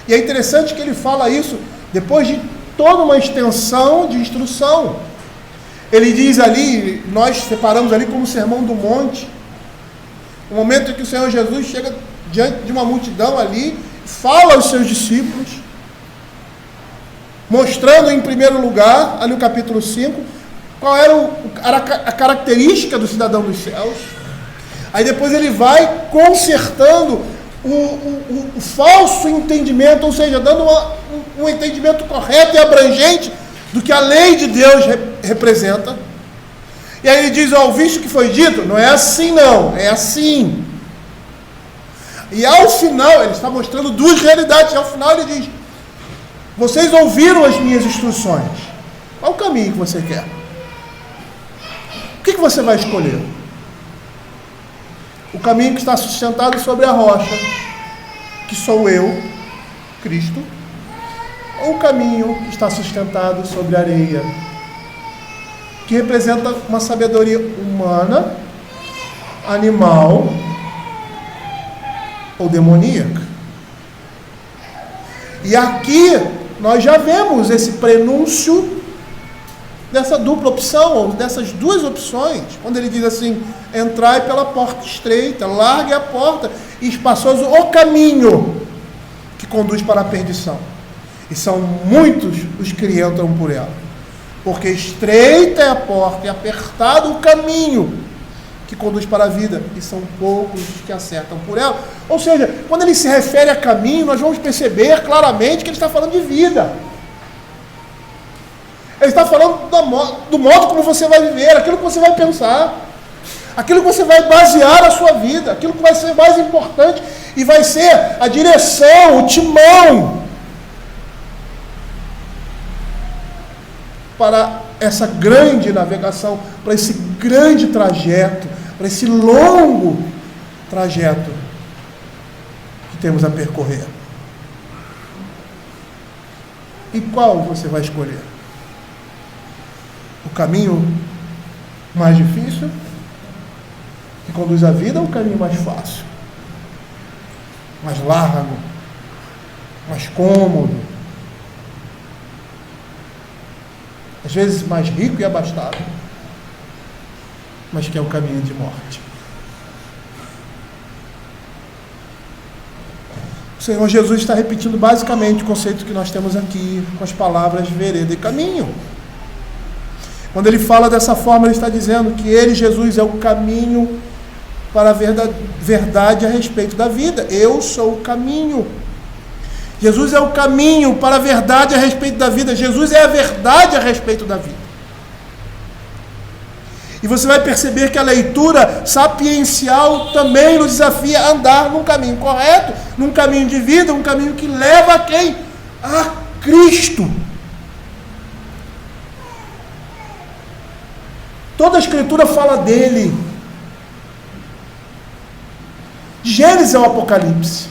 E é interessante que ele fala isso depois de toda uma extensão de instrução. Ele diz ali, nós separamos ali como o Sermão do Monte, o momento em que o Senhor Jesus chega diante de uma multidão ali, fala aos seus discípulos, mostrando em primeiro lugar, ali no capítulo 5, qual era a característica do cidadão dos céus. Aí depois ele vai consertando o falso entendimento, ou seja, dando um entendimento correto e abrangente do que a lei de Deus representa. E aí ele diz, ouviste o que foi dito? Não é assim não, é assim. E ao final, ele está mostrando duas realidades, e ao final ele diz, vocês ouviram as minhas instruções, qual o caminho que você quer? O que você vai escolher? O caminho que está sustentado sobre a rocha, que sou eu, Cristo, ou o caminho que está sustentado sobre a areia, que representa uma sabedoria humana, animal ou demoníaca? E aqui nós já vemos esse prenúncio dessa dupla opção, ou dessas duas opções, quando ele diz assim, entrai pela porta estreita, largue a porta, e espaçoso o caminho que conduz para a perdição. E são muitos os que entram por ela. Porque estreita é a porta e apertado o caminho que conduz para a vida, e são poucos que acertam por ela. Ou seja, quando ele se refere a caminho, nós vamos perceber claramente que ele está falando de vida. Ele está falando do modo como você vai viver, aquilo que você vai pensar, aquilo que você vai basear a sua vida, aquilo que vai ser mais importante e vai ser a direção, o timão para essa grande navegação, para esse grande trajeto, para esse longo trajeto que temos a percorrer. E qual você vai escolher? O caminho mais difícil, que conduz à vida, ou o caminho mais fácil? Mais largo, mais cômodo, às vezes mais rico e abastado, mas que é o caminho de morte. O Senhor Jesus está repetindo basicamente o conceito que nós temos aqui, com as palavras vereda e caminho. Quando ele fala dessa forma, ele está dizendo que ele, Jesus, é o caminho para a verdade a respeito da vida. Eu sou o caminho. Jesus é o caminho para a verdade a respeito da vida. Jesus é a verdade a respeito da vida. E você vai perceber que a leitura sapiencial também nos desafia a andar num caminho correto, num caminho de vida, um caminho que leva a quem? A Cristo. Toda a Escritura fala dele. De Gênesis ao Apocalipse.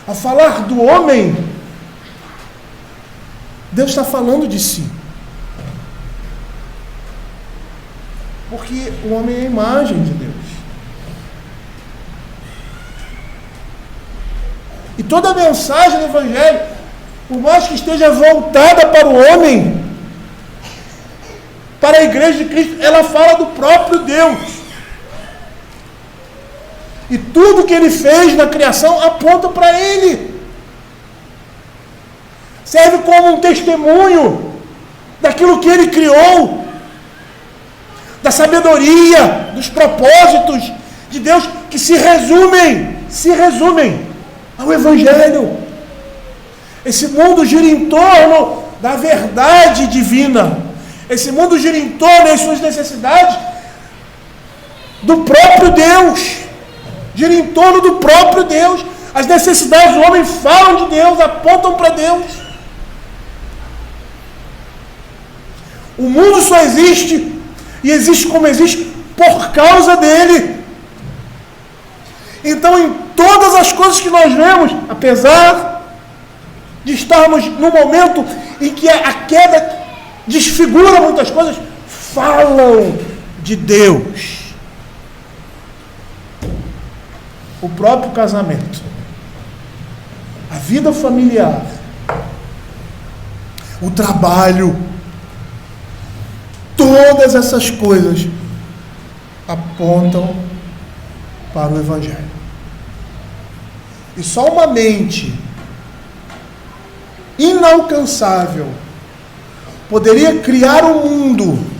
Ao falar do homem, Deus está falando de si. Porque o homem é a imagem de Deus. E toda a mensagem do Evangelho, por mais que esteja voltada para o homem, para a igreja de Cristo, ela fala do próprio Deus. E tudo que ele fez na criação aponta para ele. Serve como um testemunho daquilo que ele criou, da sabedoria, dos propósitos de Deus, que se resumem ao Evangelho. Esse mundo gira em torno da verdade divina. Esse mundo gira em torno das suas necessidades do próprio Deus. Gira em torno do próprio Deus. As necessidades do homem falam de Deus, apontam para Deus. O mundo só existe, e existe como existe, por causa dele. Então, em todas as coisas que nós vemos, apesar de estarmos num momento em que a queda desfigura muitas coisas, falam de Deus. O próprio casamento, a vida familiar, o trabalho, todas essas coisas apontam para o Evangelho. E só uma mente inalcançável poderia criar um mundo,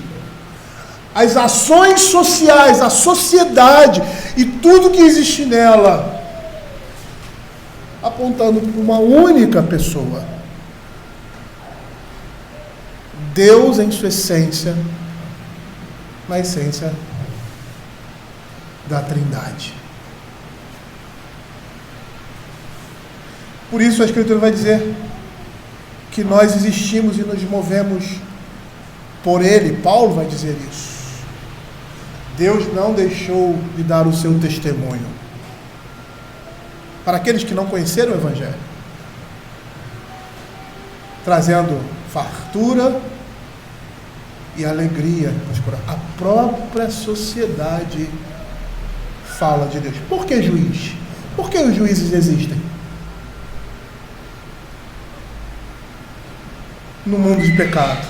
as ações sociais, a sociedade e tudo que existe nela, apontando para uma única pessoa. Deus em sua essência, na essência da Trindade. Por isso a Escritura vai dizer que nós existimos e nos movemos por Ele. Paulo vai dizer isso. Deus não deixou de dar o seu testemunho para aqueles que não conheceram o Evangelho, trazendo fartura e alegria. A própria sociedade fala de Deus. Por que juiz? Por que os juízes existem no mundo de pecado?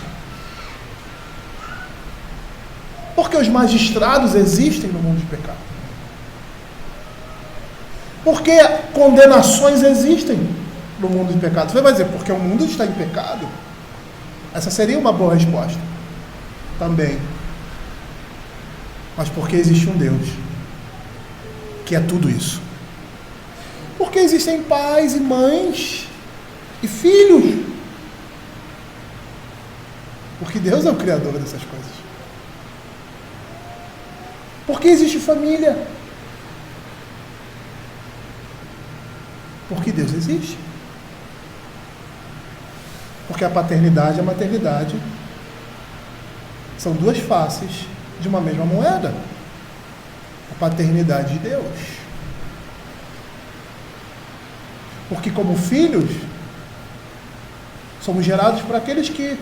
Por que os magistrados existem no mundo de pecado? Por que condenações existem no mundo de pecado? Você vai dizer, porque o mundo está em pecado? Essa seria uma boa resposta. Também. mas porque existe um Deus que é tudo isso. Porque existem pais e mães e filhos. Porque Deus é o Criador dessas coisas. Porque existe família. Porque Deus existe. Porque a paternidade e a maternidade são duas faces de uma mesma moeda. A paternidade de Deus. Porque como filhos, somos gerados por aqueles que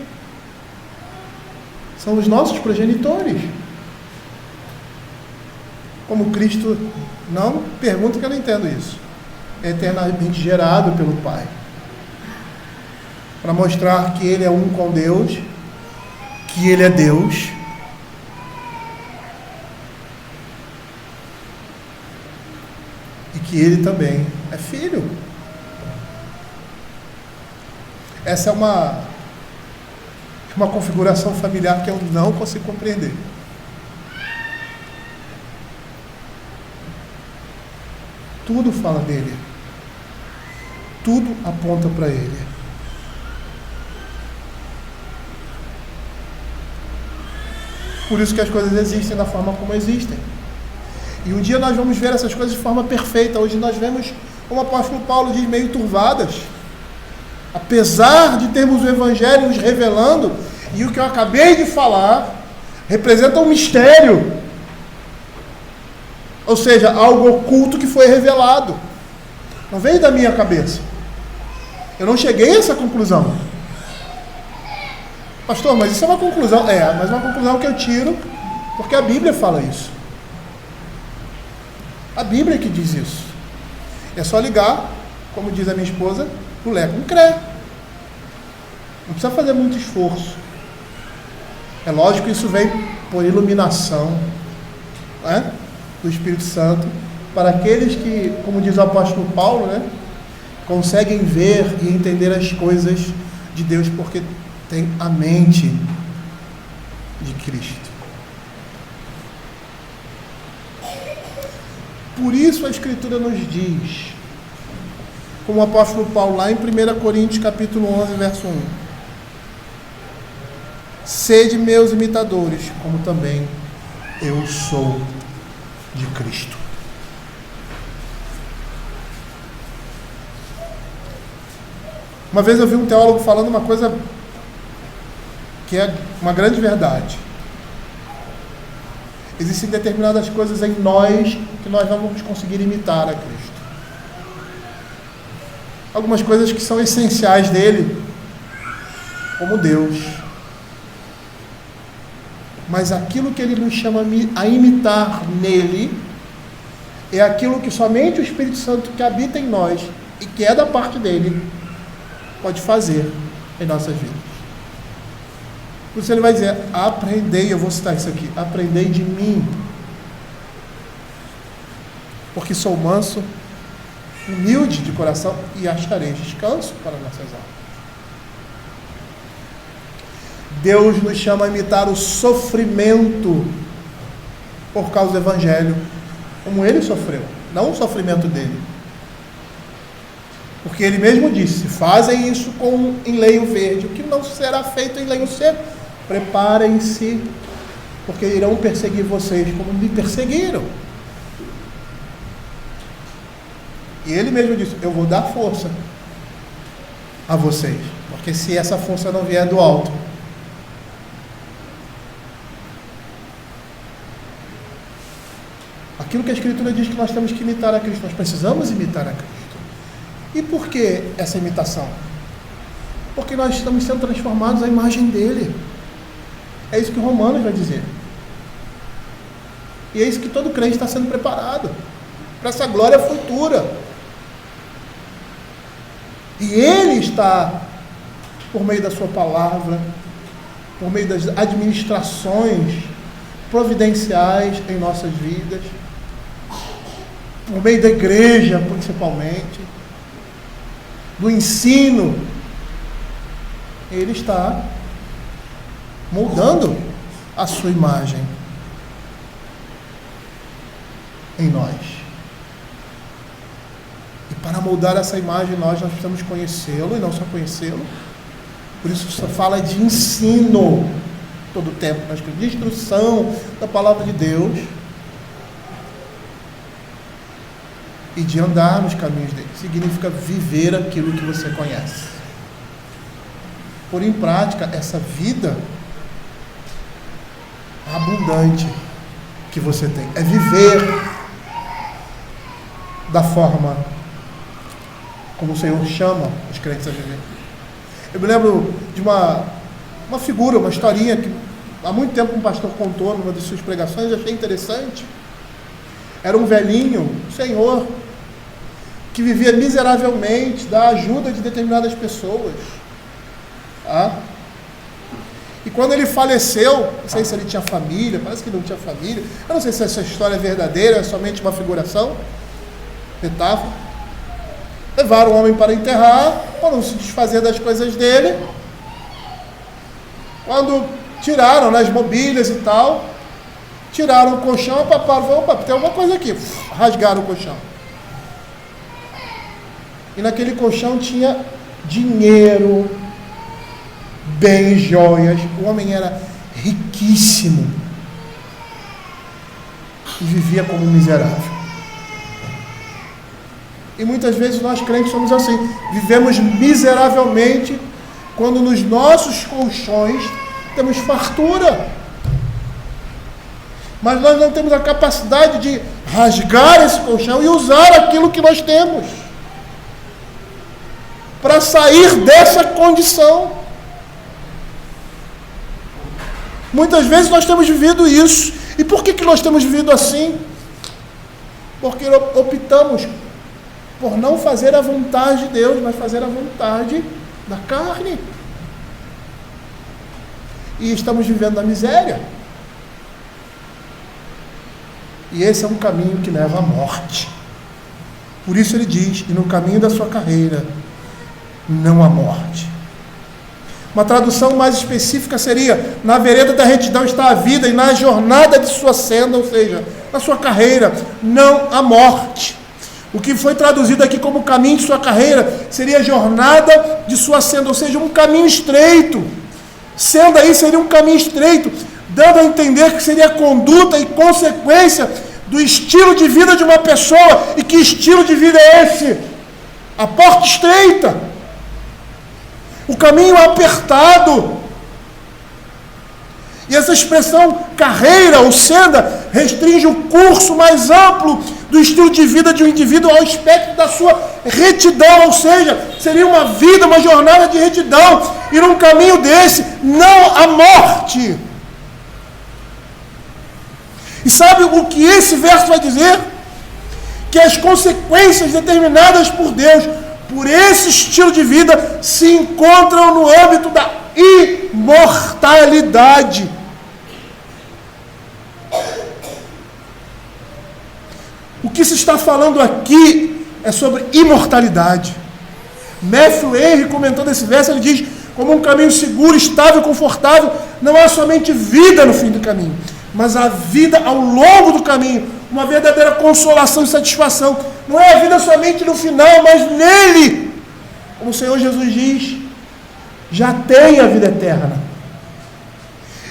são os nossos progenitores. Como Cristo, não pergunta que eu não entendo isso, é eternamente gerado pelo Pai. Para mostrar que Ele é um com Deus, que Ele é Deus. E que Ele também é filho. Essa é uma configuração familiar que eu não consigo compreender. Tudo fala dele. Tudo aponta para ele. Por isso que as coisas existem da forma como existem. E um dia nós vamos ver essas coisas de forma perfeita. Hoje nós vemos, como o apóstolo Paulo diz, meio turvadas. Apesar de termos o Evangelho nos revelando, e o que eu acabei de falar representa um mistério. Ou seja, algo oculto que foi revelado. Não veio da minha cabeça. Eu não cheguei a essa conclusão. Pastor, mas isso é uma conclusão. Mas é uma conclusão que eu tiro porque a Bíblia fala isso. A Bíblia que diz isso. É só ligar, como diz a minha esposa, o Lé com crê. Não precisa fazer muito esforço. É lógico que isso vem por iluminação, né, do Espírito Santo, para aqueles que, como diz o apóstolo Paulo, né, conseguem ver e entender as coisas de Deus, porque tem a mente de Cristo. Por isso a Escritura nos diz, como o apóstolo Paulo lá em 1 Coríntios capítulo 11, verso 1: sede meus imitadores, como também eu sou de Cristo. Uma vez eu vi um teólogo falando uma coisa que é uma grande verdade. Existem determinadas coisas em nós que nós não vamos conseguir imitar a Cristo. Algumas coisas que são essenciais dele, como Deus. Mas aquilo que ele nos chama a imitar nele é aquilo que somente o Espírito Santo que habita em nós e que é da parte dele pode fazer em nossas vidas. Por isso ele vai dizer: aprendei, eu vou citar isso aqui, aprendei de mim, porque sou manso, humilde de coração, e achareis descanso para nossas almas. Deus nos chama a imitar o sofrimento por causa do Evangelho, como ele sofreu, não o sofrimento dele. Porque ele mesmo disse: fazem isso em lenho verde, o que não será feito em lenho seco. Preparem-se, porque irão perseguir vocês como me perseguiram. E ele mesmo disse: eu vou dar força a vocês, porque se essa força não vier do alto, aquilo que a Escritura diz que nós temos que imitar a Cristo, nós precisamos imitar a Cristo. E por que essa imitação? Porque nós estamos sendo transformados à imagem dele. É isso que Romanos vai dizer. E é isso que todo crente está sendo preparado, para essa glória futura. E ele está, por meio da sua palavra, por meio das administrações providenciais em nossas vidas, por meio da igreja principalmente, do ensino, ele está moldando a sua imagem. em nós. E para moldar essa imagem nós precisamos conhecê-lo, e não só conhecê-lo. Por isso só fala de ensino todo o tempo, mas de instrução da palavra de Deus e de andar nos caminhos dele. Significa viver aquilo que você conhece. Pôr em prática essa vida abundante que você tem. É viver da forma como o Senhor chama os crentes a viver. Eu me lembro de uma figura, uma historinha que há muito tempo um pastor contou numa de suas pregações, eu achei interessante. Era um velhinho, um senhor, que vivia miseravelmente da ajuda de determinadas pessoas. Tá? E quando ele faleceu, não sei se ele tinha família, parece que não tinha família, eu não sei se essa história é verdadeira, é somente uma figuração, metáfora. Levaram o homem para enterrar, para não se desfazer das coisas dele. Quando tiraram as mobílias e tal, tiraram o colchão, o papai falou, opa, tem alguma coisa aqui. Rasgaram o colchão. E naquele colchão tinha dinheiro, bens, joias. O homem era riquíssimo e vivia como um miserável. E muitas vezes nós crentes somos assim, vivemos miseravelmente quando nos nossos colchões temos fartura, mas nós não temos a capacidade de rasgar esse colchão e usar aquilo que nós temos para sair dessa condição. Muitas vezes nós temos vivido isso. E por que nós temos vivido assim? Porque optamos por não fazer a vontade de Deus, mas fazer a vontade da carne. E estamos vivendo na miséria. E esse é um caminho que leva à morte. Por isso ele diz, e no caminho da sua carreira, não há morte. Uma tradução mais específica seria, na vereda da retidão está a vida, e na jornada de sua senda, ou seja, na sua carreira, não há morte. O que foi traduzido aqui como caminho de sua carreira, seria a jornada de sua senda, ou seja, um caminho estreito. Senda aí seria um caminho estreito, dando a entender que seria a conduta e consequência do estilo de vida de uma pessoa. E que estilo de vida é esse? A porta estreita, o caminho apertado. E essa expressão carreira ou senda restringe o curso mais amplo do estilo de vida de um indivíduo ao espectro da sua retidão, ou seja, seria uma vida, uma jornada de retidão, e num caminho desse não há morte. E sabe o que esse verso vai dizer? Que as consequências determinadas por Deus por esse estilo de vida se encontram no âmbito da imortalidade. O que se está falando aqui é sobre imortalidade. Matthew Henry, comentando esse verso, ele diz, como um caminho seguro, estável e confortável, não há somente vida no fim do caminho, mas a vida ao longo do caminho, uma verdadeira consolação e satisfação. Não é a vida somente no final, mas nele, como o Senhor Jesus diz, já tem a vida eterna.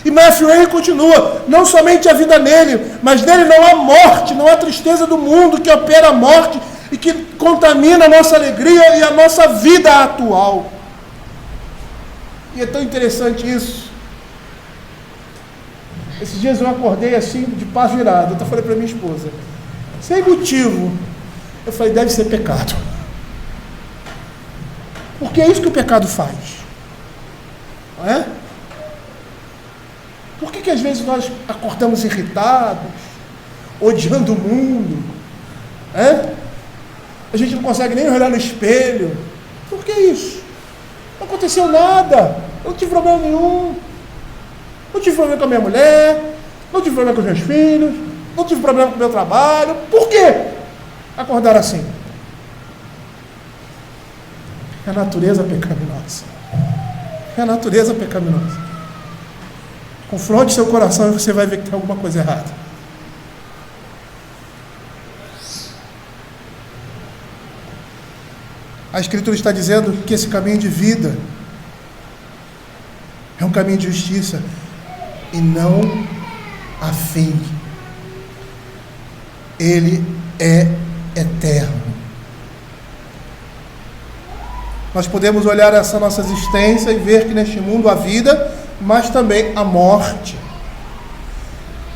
E Matthew Henry continua, não somente a vida nele, mas nele não há morte, não há tristeza do mundo que opera a morte e que contamina a nossa alegria e a nossa vida atual. E é tão interessante isso. Esses dias eu acordei assim, de pá virado. Eu falei para minha esposa, sem motivo, eu falei, deve ser pecado. Porque é isso que o pecado faz. Não é? Por que às vezes nós acordamos irritados, odiando o mundo? É? A gente não consegue nem olhar no espelho. Por que isso? Não aconteceu nada. Eu não tive problema nenhum. Não tive problema com a minha mulher, não tive problema com os meus filhos, não tive problema com o meu trabalho. Por quê? Acordar assim. É a natureza pecaminosa. É a natureza pecaminosa. Confronte seu coração e você vai ver que tem alguma coisa errada. A Escritura está dizendo que esse caminho de vida é um caminho de justiça e não a fim. Ele é eterno. Nós podemos olhar essa nossa existência e ver que neste mundo há vida, mas também a morte.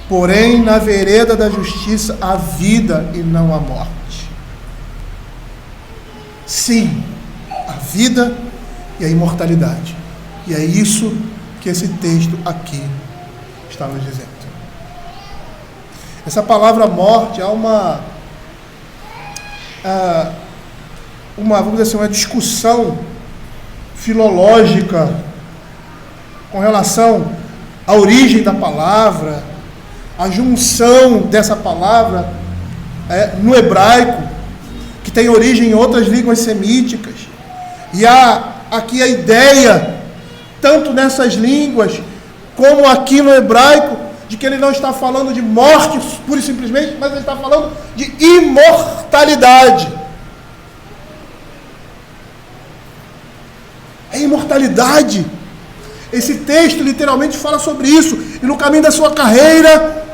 Porém, na vereda da justiça há vida e não a morte. Sim, a vida e a imortalidade. E é isso que esse texto aqui está nos dizendo. Essa palavra morte é vamos dizer assim, uma discussão filológica com relação à origem da palavra, a junção dessa palavra no hebraico, que tem origem em outras línguas semíticas, e há aqui a ideia, tanto nessas línguas, como aqui no hebraico, de que ele não está falando de morte, pura e simplesmente, mas ele está falando de imortalidade. É imortalidade. Esse texto literalmente fala sobre isso. E no caminho da sua carreira,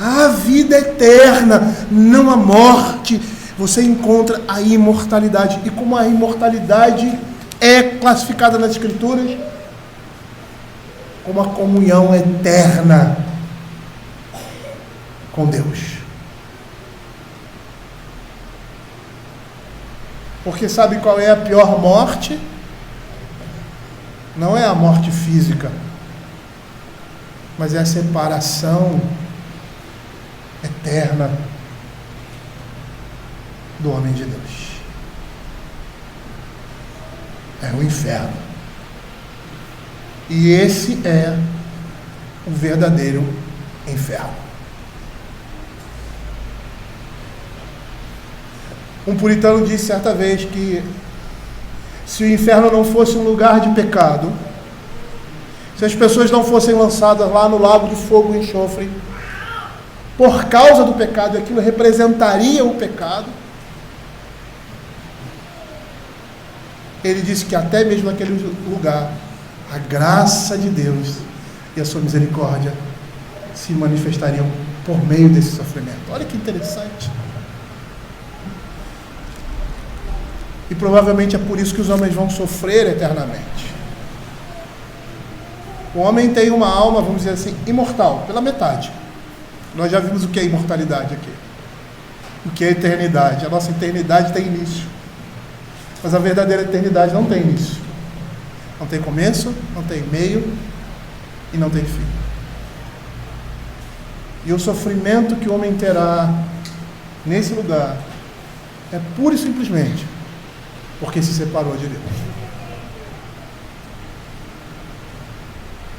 a vida eterna, não a morte. Você encontra a imortalidade. E como a imortalidade é classificada nas Escrituras? Como a comunhão eterna com Deus. Porque sabe qual é a pior morte? Não é a morte física, mas é a separação eterna do homem de Deus. É o inferno. E esse é o verdadeiro inferno. Um puritano disse certa vez que se o inferno não fosse um lugar de pecado, se as pessoas não fossem lançadas lá no lago de fogo e enxofre, por causa do pecado, e aquilo representaria o pecado, ele disse que até mesmo naquele lugar, a graça de Deus e a sua misericórdia se manifestariam por meio desse sofrimento. Olha que interessante. E provavelmente é por isso que os homens vão sofrer eternamente. O homem tem uma alma, vamos dizer assim, imortal, pela metade. Nós já vimos o que é imortalidade aqui. O que é eternidade. A nossa eternidade tem início. Mas a verdadeira eternidade não tem início. Não tem começo, não tem meio e não tem fim. E o sofrimento que o homem terá nesse lugar é pura e simplesmente porque se separou de Deus.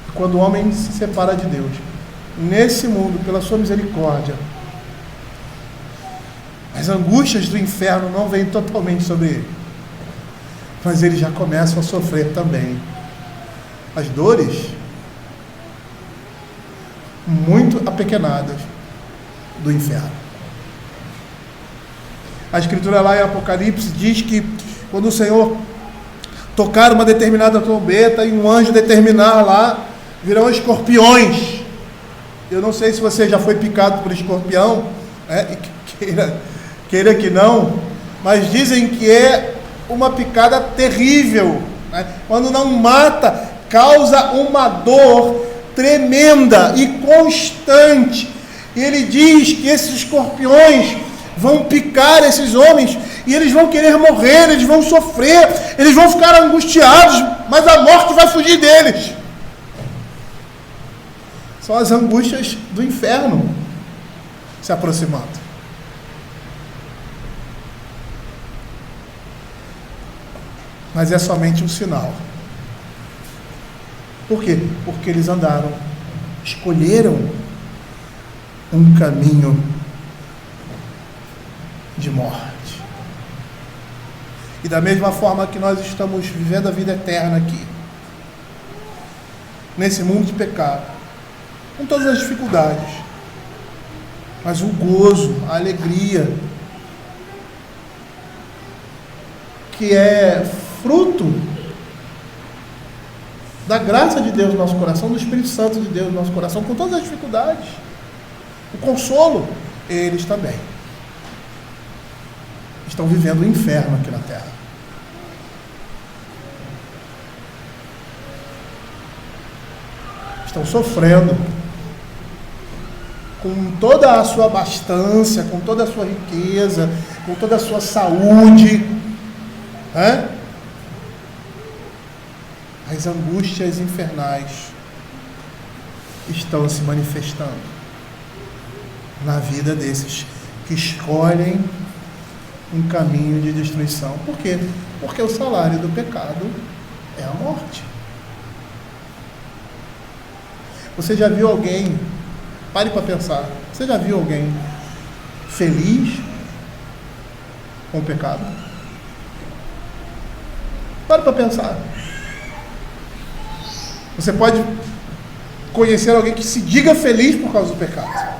E quando o homem se separa de Deus, nesse mundo, pela sua misericórdia, as angústias do inferno não vêm totalmente sobre ele, mas ele já começa a sofrer também as dores muito apequenadas do inferno. A Escritura lá em Apocalipse diz que quando o Senhor tocar uma determinada trombeta e um anjo determinar lá, virão escorpiões. Eu não sei se você já foi picado por escorpião, queira que não, mas dizem que é uma picada terrível, né? Quando não mata, causa uma dor tremenda e constante. E ele diz que esses escorpiões vão picar esses homens e eles vão querer morrer, eles vão sofrer, eles vão ficar angustiados, mas a morte vai fugir deles. São as angústias do inferno se aproximando. Mas é somente um sinal. Por quê? Porque eles escolheram um caminho de morte. E da mesma forma que nós estamos vivendo a vida eterna aqui, nesse mundo de pecado, com todas as dificuldades, mas o gozo, a alegria que é fruto da graça de Deus no nosso coração, do Espírito Santo de Deus no nosso coração, com todas as dificuldades, o consolo, eles também estão vivendo o inferno aqui na terra. Estão sofrendo com toda a sua abastância, com toda a sua riqueza, com toda a sua saúde, as angústias infernais estão se manifestando na vida desses que escolhem um caminho de destruição. Por quê? Porque o salário do pecado é a morte. Você já viu alguém, pare para pensar, você já viu alguém feliz com o pecado? Pare para pensar. Você pode conhecer alguém que se diga feliz por causa do pecado.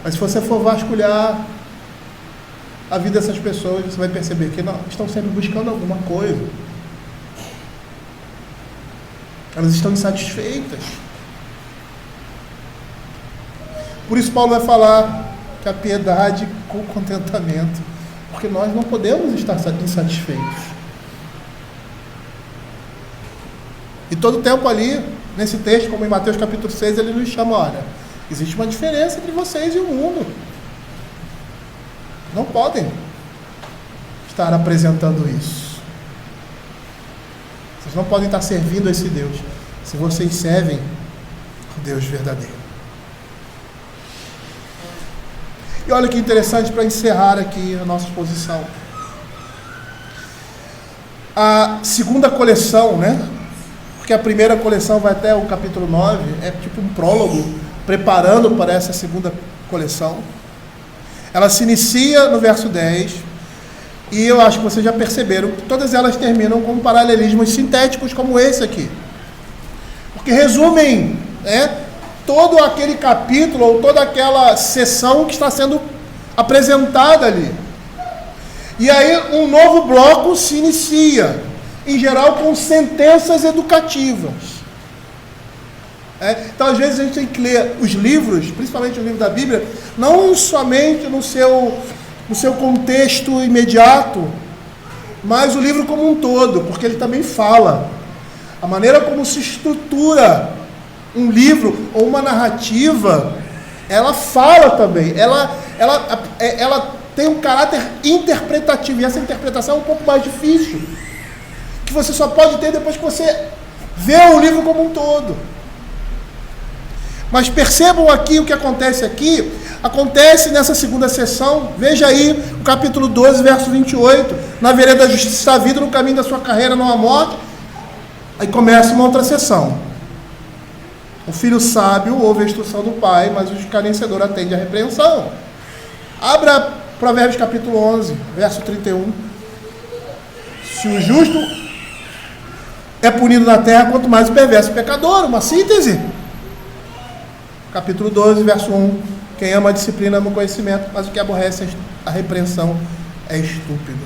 Mas se você for vasculhar a vida dessas pessoas, você vai perceber que não, estão sempre buscando alguma coisa. Elas estão insatisfeitas. Por isso Paulo vai falar que a piedade com contentamento, porque nós não podemos estar insatisfeitos. E todo tempo ali, nesse texto, como em Mateus capítulo 6, ele nos chama, olha, existe uma diferença entre vocês e o mundo. Não podem estar apresentando isso. Vocês não podem estar servindo a esse Deus se vocês servem o Deus verdadeiro. E olha que interessante para encerrar aqui a nossa exposição. A segunda coleção, porque a primeira coleção vai até o capítulo 9, é tipo um prólogo, preparando para essa segunda coleção. Ela se inicia no verso 10, e eu acho que vocês já perceberam que todas elas terminam com paralelismos sintéticos como esse aqui. Porque resumem, todo aquele capítulo, ou toda aquela sessão que está sendo apresentada ali. E aí um novo bloco se inicia, em geral com sentenças educativas. Então às vezes a gente tem que ler os livros, principalmente o livro da Bíblia, não somente no seu contexto imediato, mas o livro como um todo, porque ele também fala. A maneira como se estrutura um livro ou uma narrativa, ela fala também, ela tem um caráter interpretativo, e essa interpretação é um pouco mais difícil, que você só pode ter depois que você vê o livro como um todo. Mas percebam aqui o que acontece aqui, acontece nessa segunda sessão. Veja aí o capítulo 12, verso 28, na vereda da justiça da vida, no caminho da sua carreira, não há morte. Aí começa uma outra sessão. O filho sábio ouve a instrução do pai, mas o escarnecedor atende à repreensão. Abra Provérbios capítulo 11, verso 31. Se o justo é punido na terra, quanto mais o perverso pecador. Uma síntese. Capítulo 12, verso 1. Quem ama a disciplina ama o conhecimento, mas o que aborrece a repreensão é estúpido.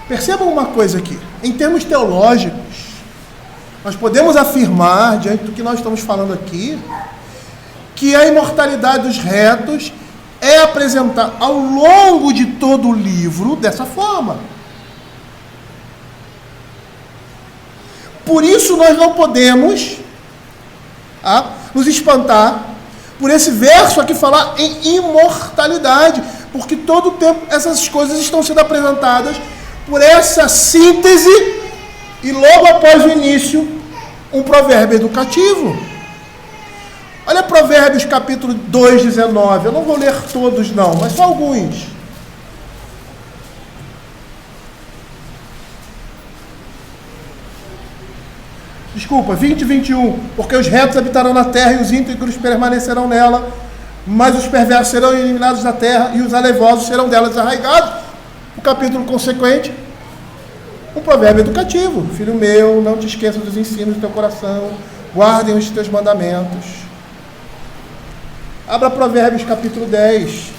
Percebam uma coisa aqui. Em termos teológicos, nós podemos afirmar, diante do que nós estamos falando aqui, que a imortalidade dos retos é apresentada ao longo de todo o livro dessa forma. Por isso nós não podemos nos espantar por esse verso aqui falar em imortalidade, porque todo o tempo essas coisas estão sendo apresentadas por essa síntese e logo após o início um provérbio educativo. Olha Provérbios capítulo 2, 19, eu não vou ler todos não, mas só alguns. Desculpa, 20 e 21, porque os retos habitarão na terra e os íntegros permanecerão nela, mas os perversos serão eliminados da terra e os alevosos serão dela desarraigados. O capítulo consequente, um provérbio educativo. Filho meu, não te esqueças dos ensinos do teu coração, guardem os teus mandamentos. Abra Provérbios capítulo 10.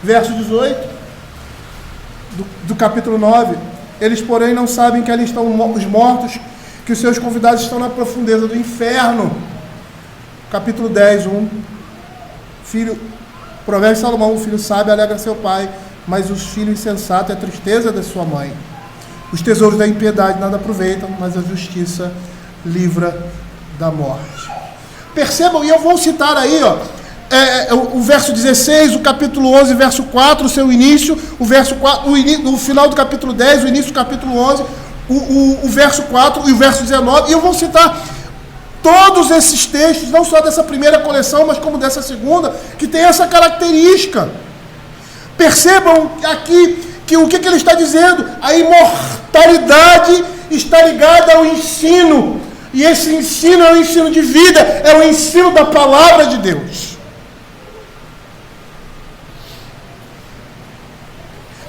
Verso 18 do capítulo 9. Eles, porém, não sabem que ali estão os mortos, que os seus convidados estão na profundeza do inferno. Capítulo 10, 1. Provérbio de Salomão: o filho sábio alegra seu pai, mas os filhos insensatos é a tristeza da sua mãe. Os tesouros da impiedade nada aproveitam, mas a justiça livra da morte. Percebam, e eu vou citar aí, o verso 16, o capítulo 11, verso 4, o seu início, o verso 4, o final do capítulo 10, o início do capítulo 11, o verso 4 e o verso 19, e eu vou citar todos esses textos, não só dessa primeira coleção, mas como dessa segunda, que tem essa característica. Percebam aqui que o que ele está dizendo? A imortalidade está ligada ao ensino, e esse ensino é o ensino de vida, é o ensino da palavra de Deus.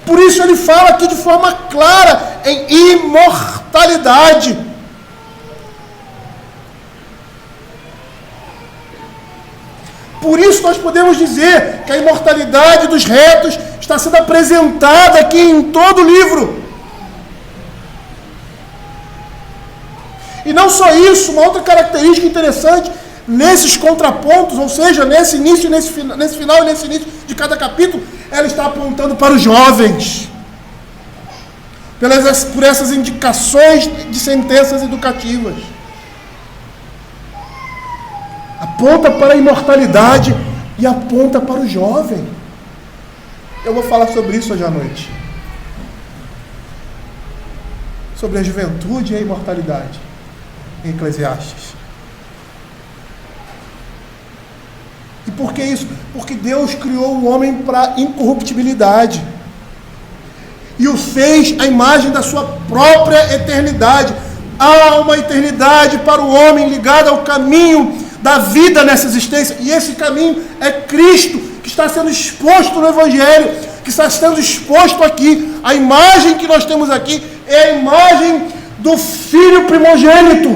Por isso ele fala aqui de forma clara em imortalidade. Por isso nós podemos dizer que a imortalidade dos retos está sendo apresentada aqui em todo o livro. E não só isso, uma outra característica interessante nesses contrapontos, ou seja, nesse início, nesse final e nesse início de cada capítulo, ela está apontando para os jovens, por essas indicações de sentenças educativas. Aponta para a imortalidade e aponta para o jovem. Eu vou falar sobre isso hoje à noite. Sobre a juventude e a imortalidade em Eclesiastes. E por que isso? Porque Deus criou o homem para incorruptibilidade e o fez à imagem da sua própria eternidade. Há uma eternidade para o homem ligada ao caminho da vida nessa existência, e esse caminho é Cristo, que está sendo exposto no Evangelho, que está sendo exposto aqui. A imagem que nós temos aqui é a imagem do Filho primogênito,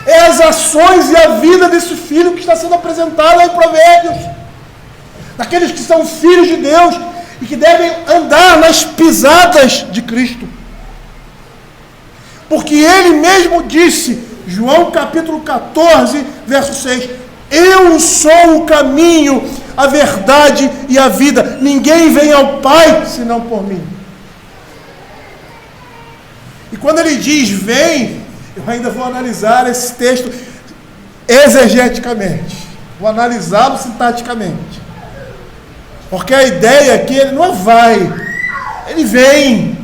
é as ações e a vida desse Filho que está sendo apresentado em Provérbios, daqueles que são filhos de Deus e que devem andar nas pisadas de Cristo, porque Ele mesmo disse, João capítulo 14, verso 6, eu sou o caminho, a verdade e a vida, ninguém vem ao Pai senão por mim. E quando ele diz vem, eu ainda vou analisar esse texto exegeticamente, vou analisá-lo sintaticamente, porque a ideia aqui, ele não vai, ele vem.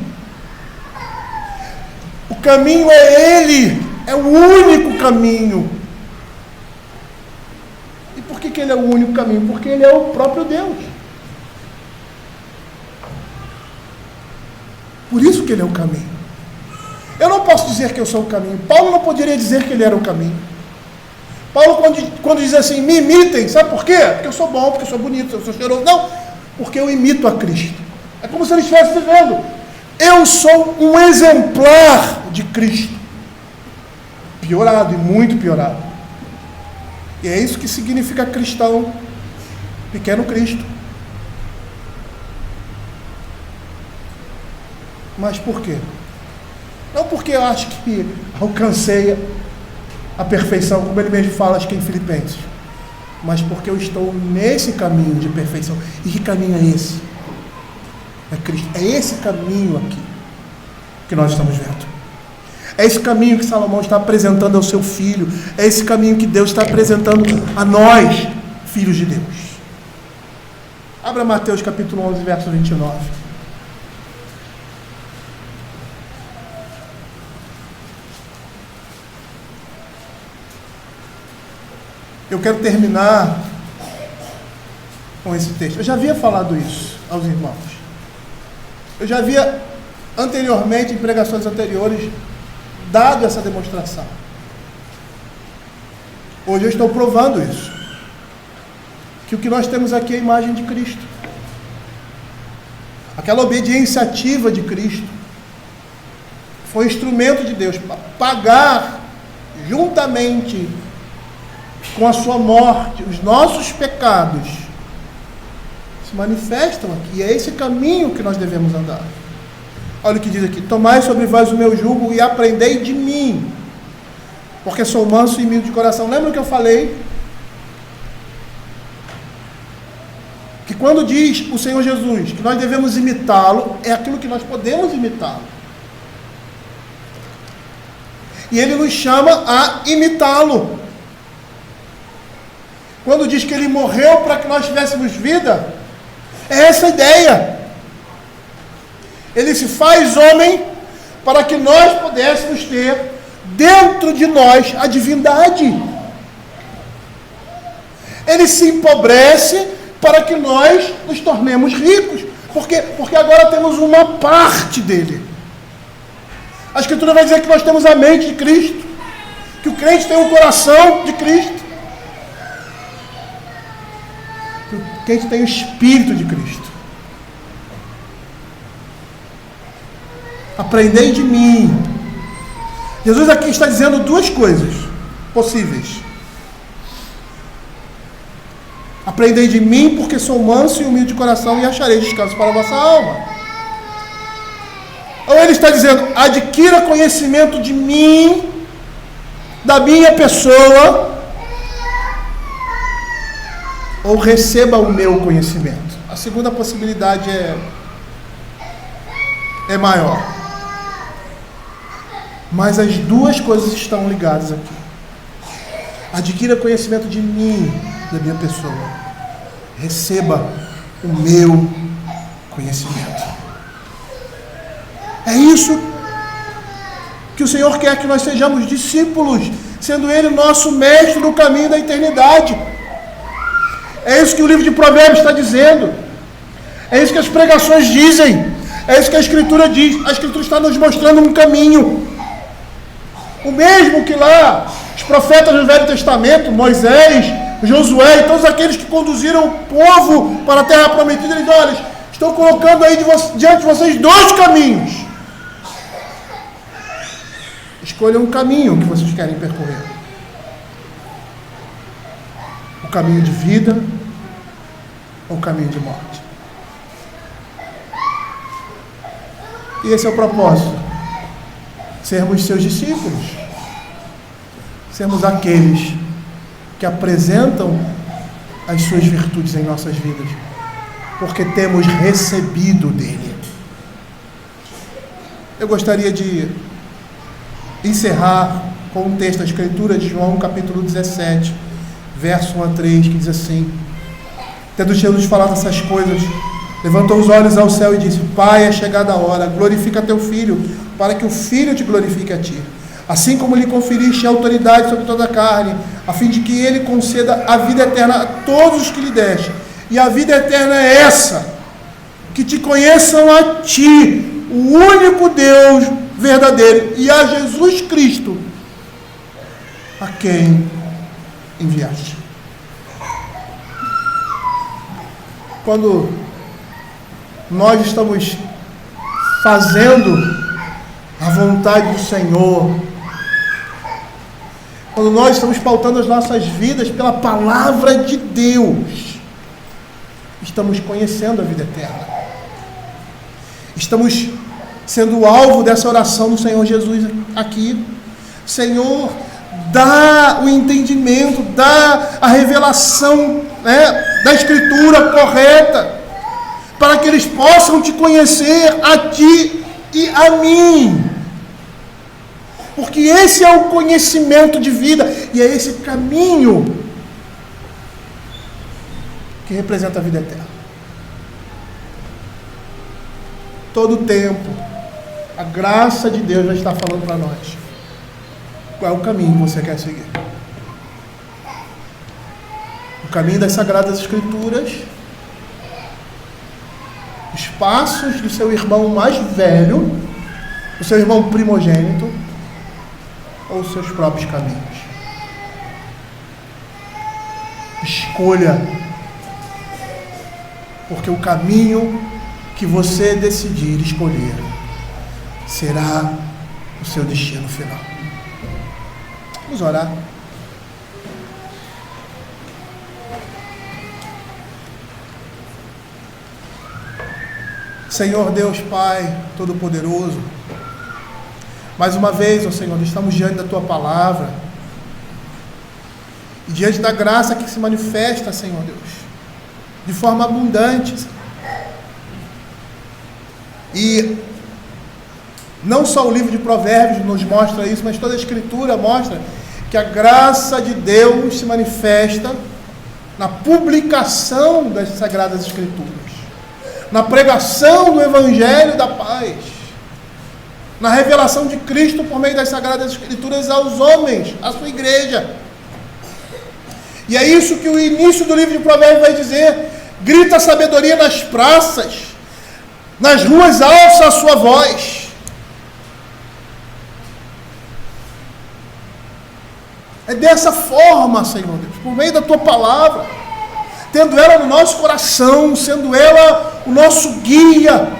O caminho é Ele, é o único caminho. E por que Ele é o único caminho? Porque Ele é o próprio Deus. Por isso que Ele é o caminho. Eu não posso dizer que eu sou o caminho. Paulo não poderia dizer que ele era o caminho. Paulo, quando diz assim, me imitem, sabe por quê? Porque eu sou bom, porque eu sou bonito, eu sou cheiroso. Não, porque eu imito a Cristo. É como se ele estivesse dizendo, eu sou um exemplar de Cristo. Piorado, e muito piorado. E é isso que significa cristão, pequeno Cristo. Mas por quê? Não porque eu acho que alcancei a perfeição, como ele mesmo fala, acho que em Filipenses, mas porque eu estou nesse caminho de perfeição. E que caminho é esse? É Cristo. É esse caminho aqui que nós estamos vendo. É esse caminho que Salomão está apresentando ao seu filho. É esse caminho que Deus está apresentando a nós, filhos de Deus. Abra Mateus capítulo 11, verso 29. Eu quero terminar com esse texto. Eu já havia falado isso aos irmãos. Eu já havia anteriormente, em pregações anteriores, dado essa demonstração. Hoje eu estou provando isso. Que o que nós temos aqui é a imagem de Cristo. Aquela obediência ativa de Cristo foi instrumento de Deus para pagar juntamente com a sua morte os nossos pecados, se manifestam aqui. E é esse caminho que nós devemos andar. Olha o que diz aqui: tomai sobre vós o meu jugo e aprendei de mim, porque sou manso e humilde de coração. Lembra o que eu falei? Que quando diz o Senhor Jesus que nós devemos imitá-lo, é aquilo que nós podemos imitá-lo. E Ele nos chama a imitá-lo. Quando diz que Ele morreu para que nós tivéssemos vida, é essa a ideia. Ele se faz homem para que nós pudéssemos ter dentro de nós a divindade. Ele se empobrece para que nós nos tornemos ricos. Porque agora temos uma parte dele. A Escritura vai dizer que nós temos a mente de Cristo, que o crente tem o coração de Cristo, que o crente tem o Espírito de Cristo. Aprendei de mim. Jesus aqui está dizendo duas coisas possíveis. Aprendei de mim, porque sou manso e humilde de coração, e acharei descanso para a vossa alma. Ou ele está dizendo: adquira conhecimento de mim, da minha pessoa, ou receba o meu conhecimento. A segunda possibilidade é maior. Mas as duas coisas estão ligadas aqui. Adquira conhecimento de mim, da minha pessoa. Receba o meu conhecimento. É isso que o Senhor quer, que nós sejamos discípulos, sendo Ele nosso mestre no caminho da eternidade. É isso que o livro de Provérbios está dizendo. É isso que as pregações dizem. É isso que a Escritura diz. A Escritura está nos mostrando um caminho. O mesmo que lá os profetas do Velho Testamento, Moisés, Josué e todos aqueles que conduziram o povo para a terra prometida, eles dizem: olha, estou colocando aí diante de vocês dois caminhos. Escolham um caminho que vocês querem percorrer. O caminho de vida ou o caminho de morte. E esse é o propósito. Sermos seus discípulos. Sermos aqueles que apresentam as suas virtudes em nossas vidas, porque temos recebido dele. Eu gostaria de encerrar com um texto da Escritura de João, capítulo 17, verso 1 a 3, que diz assim: tendo Jesus falado essas coisas, levantou os olhos ao céu e disse: Pai, é chegada a hora, glorifica teu Filho, para que o Filho te glorifique a ti. Assim como lhe conferiste autoridade sobre toda a carne, a fim de que ele conceda a vida eterna a todos os que lhe deste. E a vida eterna é essa: que te conheçam a ti, o único Deus verdadeiro, e a Jesus Cristo, a quem enviaste. Quando nós estamos fazendo a vontade do Senhor, quando nós estamos pautando as nossas vidas pela palavra de Deus, estamos conhecendo a vida eterna. Estamos sendo alvo dessa oração do Senhor Jesus aqui. Senhor, dá o entendimento, dá a revelação, da Escritura correta, para que eles possam te conhecer a ti e a mim. Porque esse é o conhecimento de vida, e é esse caminho que representa a vida eterna. Todo o tempo, a graça de Deus já está falando para nós qual é o caminho que você quer seguir. O caminho das Sagradas Escrituras, os passos do seu irmão mais velho, do seu irmão primogênito, ou os seus próprios caminhos. Escolha, porque o caminho que você decidir escolher será o seu destino final. Vamos orar. Senhor Deus Pai Todo-Poderoso, mais uma vez, ó Senhor, estamos diante da Tua Palavra, e diante da graça que se manifesta, Senhor Deus, de forma abundante. E não só o livro de Provérbios nos mostra isso, mas toda a Escritura mostra que a graça de Deus se manifesta na publicação das Sagradas Escrituras, na pregação do Evangelho da paz, na revelação de Cristo por meio das Sagradas Escrituras aos homens, à sua igreja. E é isso que o início do livro de Provérbios vai dizer: grita a sabedoria nas praças, nas ruas alça a sua voz. É dessa forma, Senhor Deus, por meio da Tua Palavra, tendo ela no nosso coração, sendo ela o nosso guia,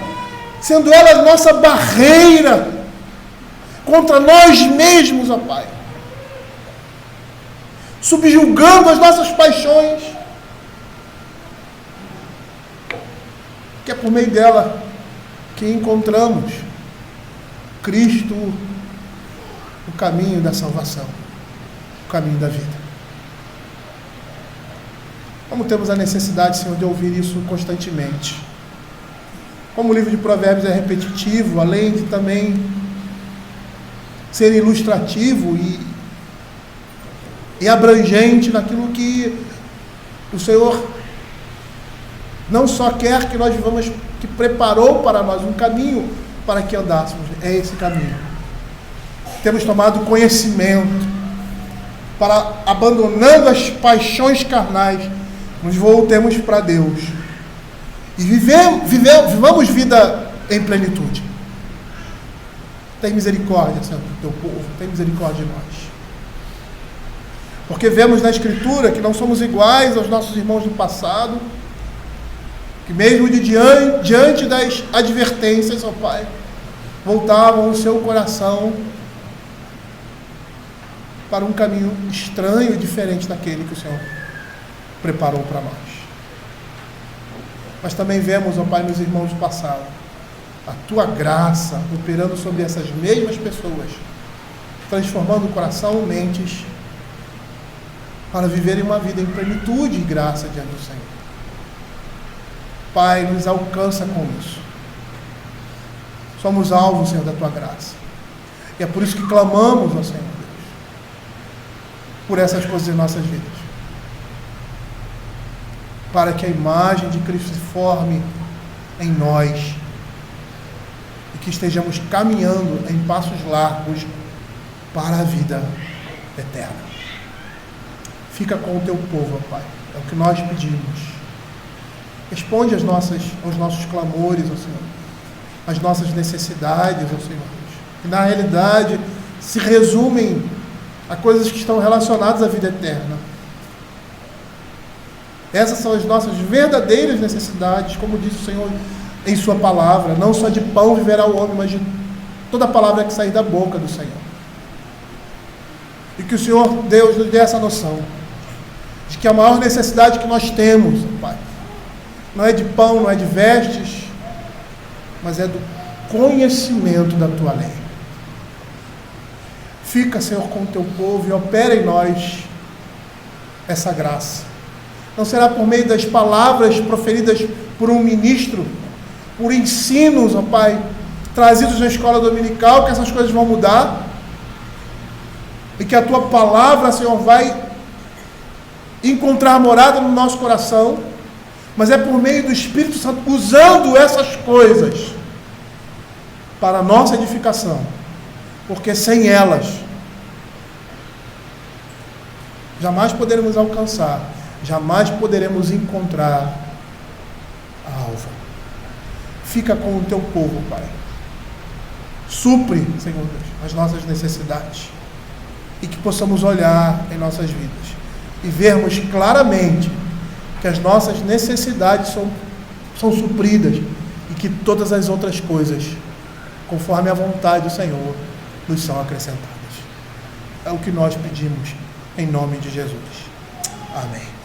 sendo ela a nossa barreira contra nós mesmos, ó Pai, subjugando as nossas paixões, que é por meio dela que encontramos Cristo, o caminho da salvação, o caminho da vida. Como temos a necessidade, Senhor, de ouvir isso constantemente. Como o livro de Provérbios é repetitivo, além de também ser ilustrativo e abrangente naquilo que o Senhor não só quer que nós vivamos, que preparou para nós um caminho para que andássemos. É esse caminho. Temos tomado conhecimento para, abandonando as paixões carnais, nos voltemos para Deus e vivamos vida em plenitude. Tem misericórdia, Senhor, do Teu povo, tem misericórdia de nós. Porque vemos na Escritura que não somos iguais aos nossos irmãos do passado, que mesmo diante das advertências, ó Pai, voltavam o seu coração para um caminho estranho e diferente daquele que o Senhor preparou para nós. Mas também vemos, ó Pai, nos irmãos do passado, a Tua graça operando sobre essas mesmas pessoas, transformando o coração e mentes para viverem uma vida em plenitude e graça diante do Senhor. Pai, nos alcança com isso. Somos alvos, Senhor, da Tua graça. E é por isso que clamamos ao Senhor Deus, por essas coisas em nossas vidas, para que a imagem de Cristo se forme em nós e que estejamos caminhando em passos largos para a vida eterna. Fica com o Teu povo, ó Pai, é o que nós pedimos. Responde aos nossos clamores, ó Senhor, às nossas necessidades, ó Senhor, que na realidade se resumem a coisas que estão relacionadas à vida eterna. Essas são as nossas verdadeiras necessidades, como disse o Senhor em Sua palavra: não só de pão viverá o homem, mas de toda a palavra que sair da boca do Senhor. E que o Senhor Deus nos dê essa noção de que a maior necessidade que nós temos, Pai, não é de pão, não é de vestes, mas é do conhecimento da Tua lei. Fica, Senhor, com o Teu povo e opera em nós essa graça. Não será por meio das palavras proferidas por um ministro, por ensinos, ó Pai, trazidos na escola dominical, que essas coisas vão mudar, e que a Tua palavra, Senhor, vai encontrar morada no nosso coração, mas é por meio do Espírito Santo, usando essas coisas para a nossa edificação, porque sem elas jamais poderemos alcançar, jamais poderemos encontrar a alva. Fica com o Teu povo, Pai. Supre, Senhor Deus, as nossas necessidades, e que possamos olhar em nossas vidas e vermos claramente que as nossas necessidades são supridas e que todas as outras coisas, conforme a vontade do Senhor, nos são acrescentadas. É o que nós pedimos em nome de Jesus. Amém.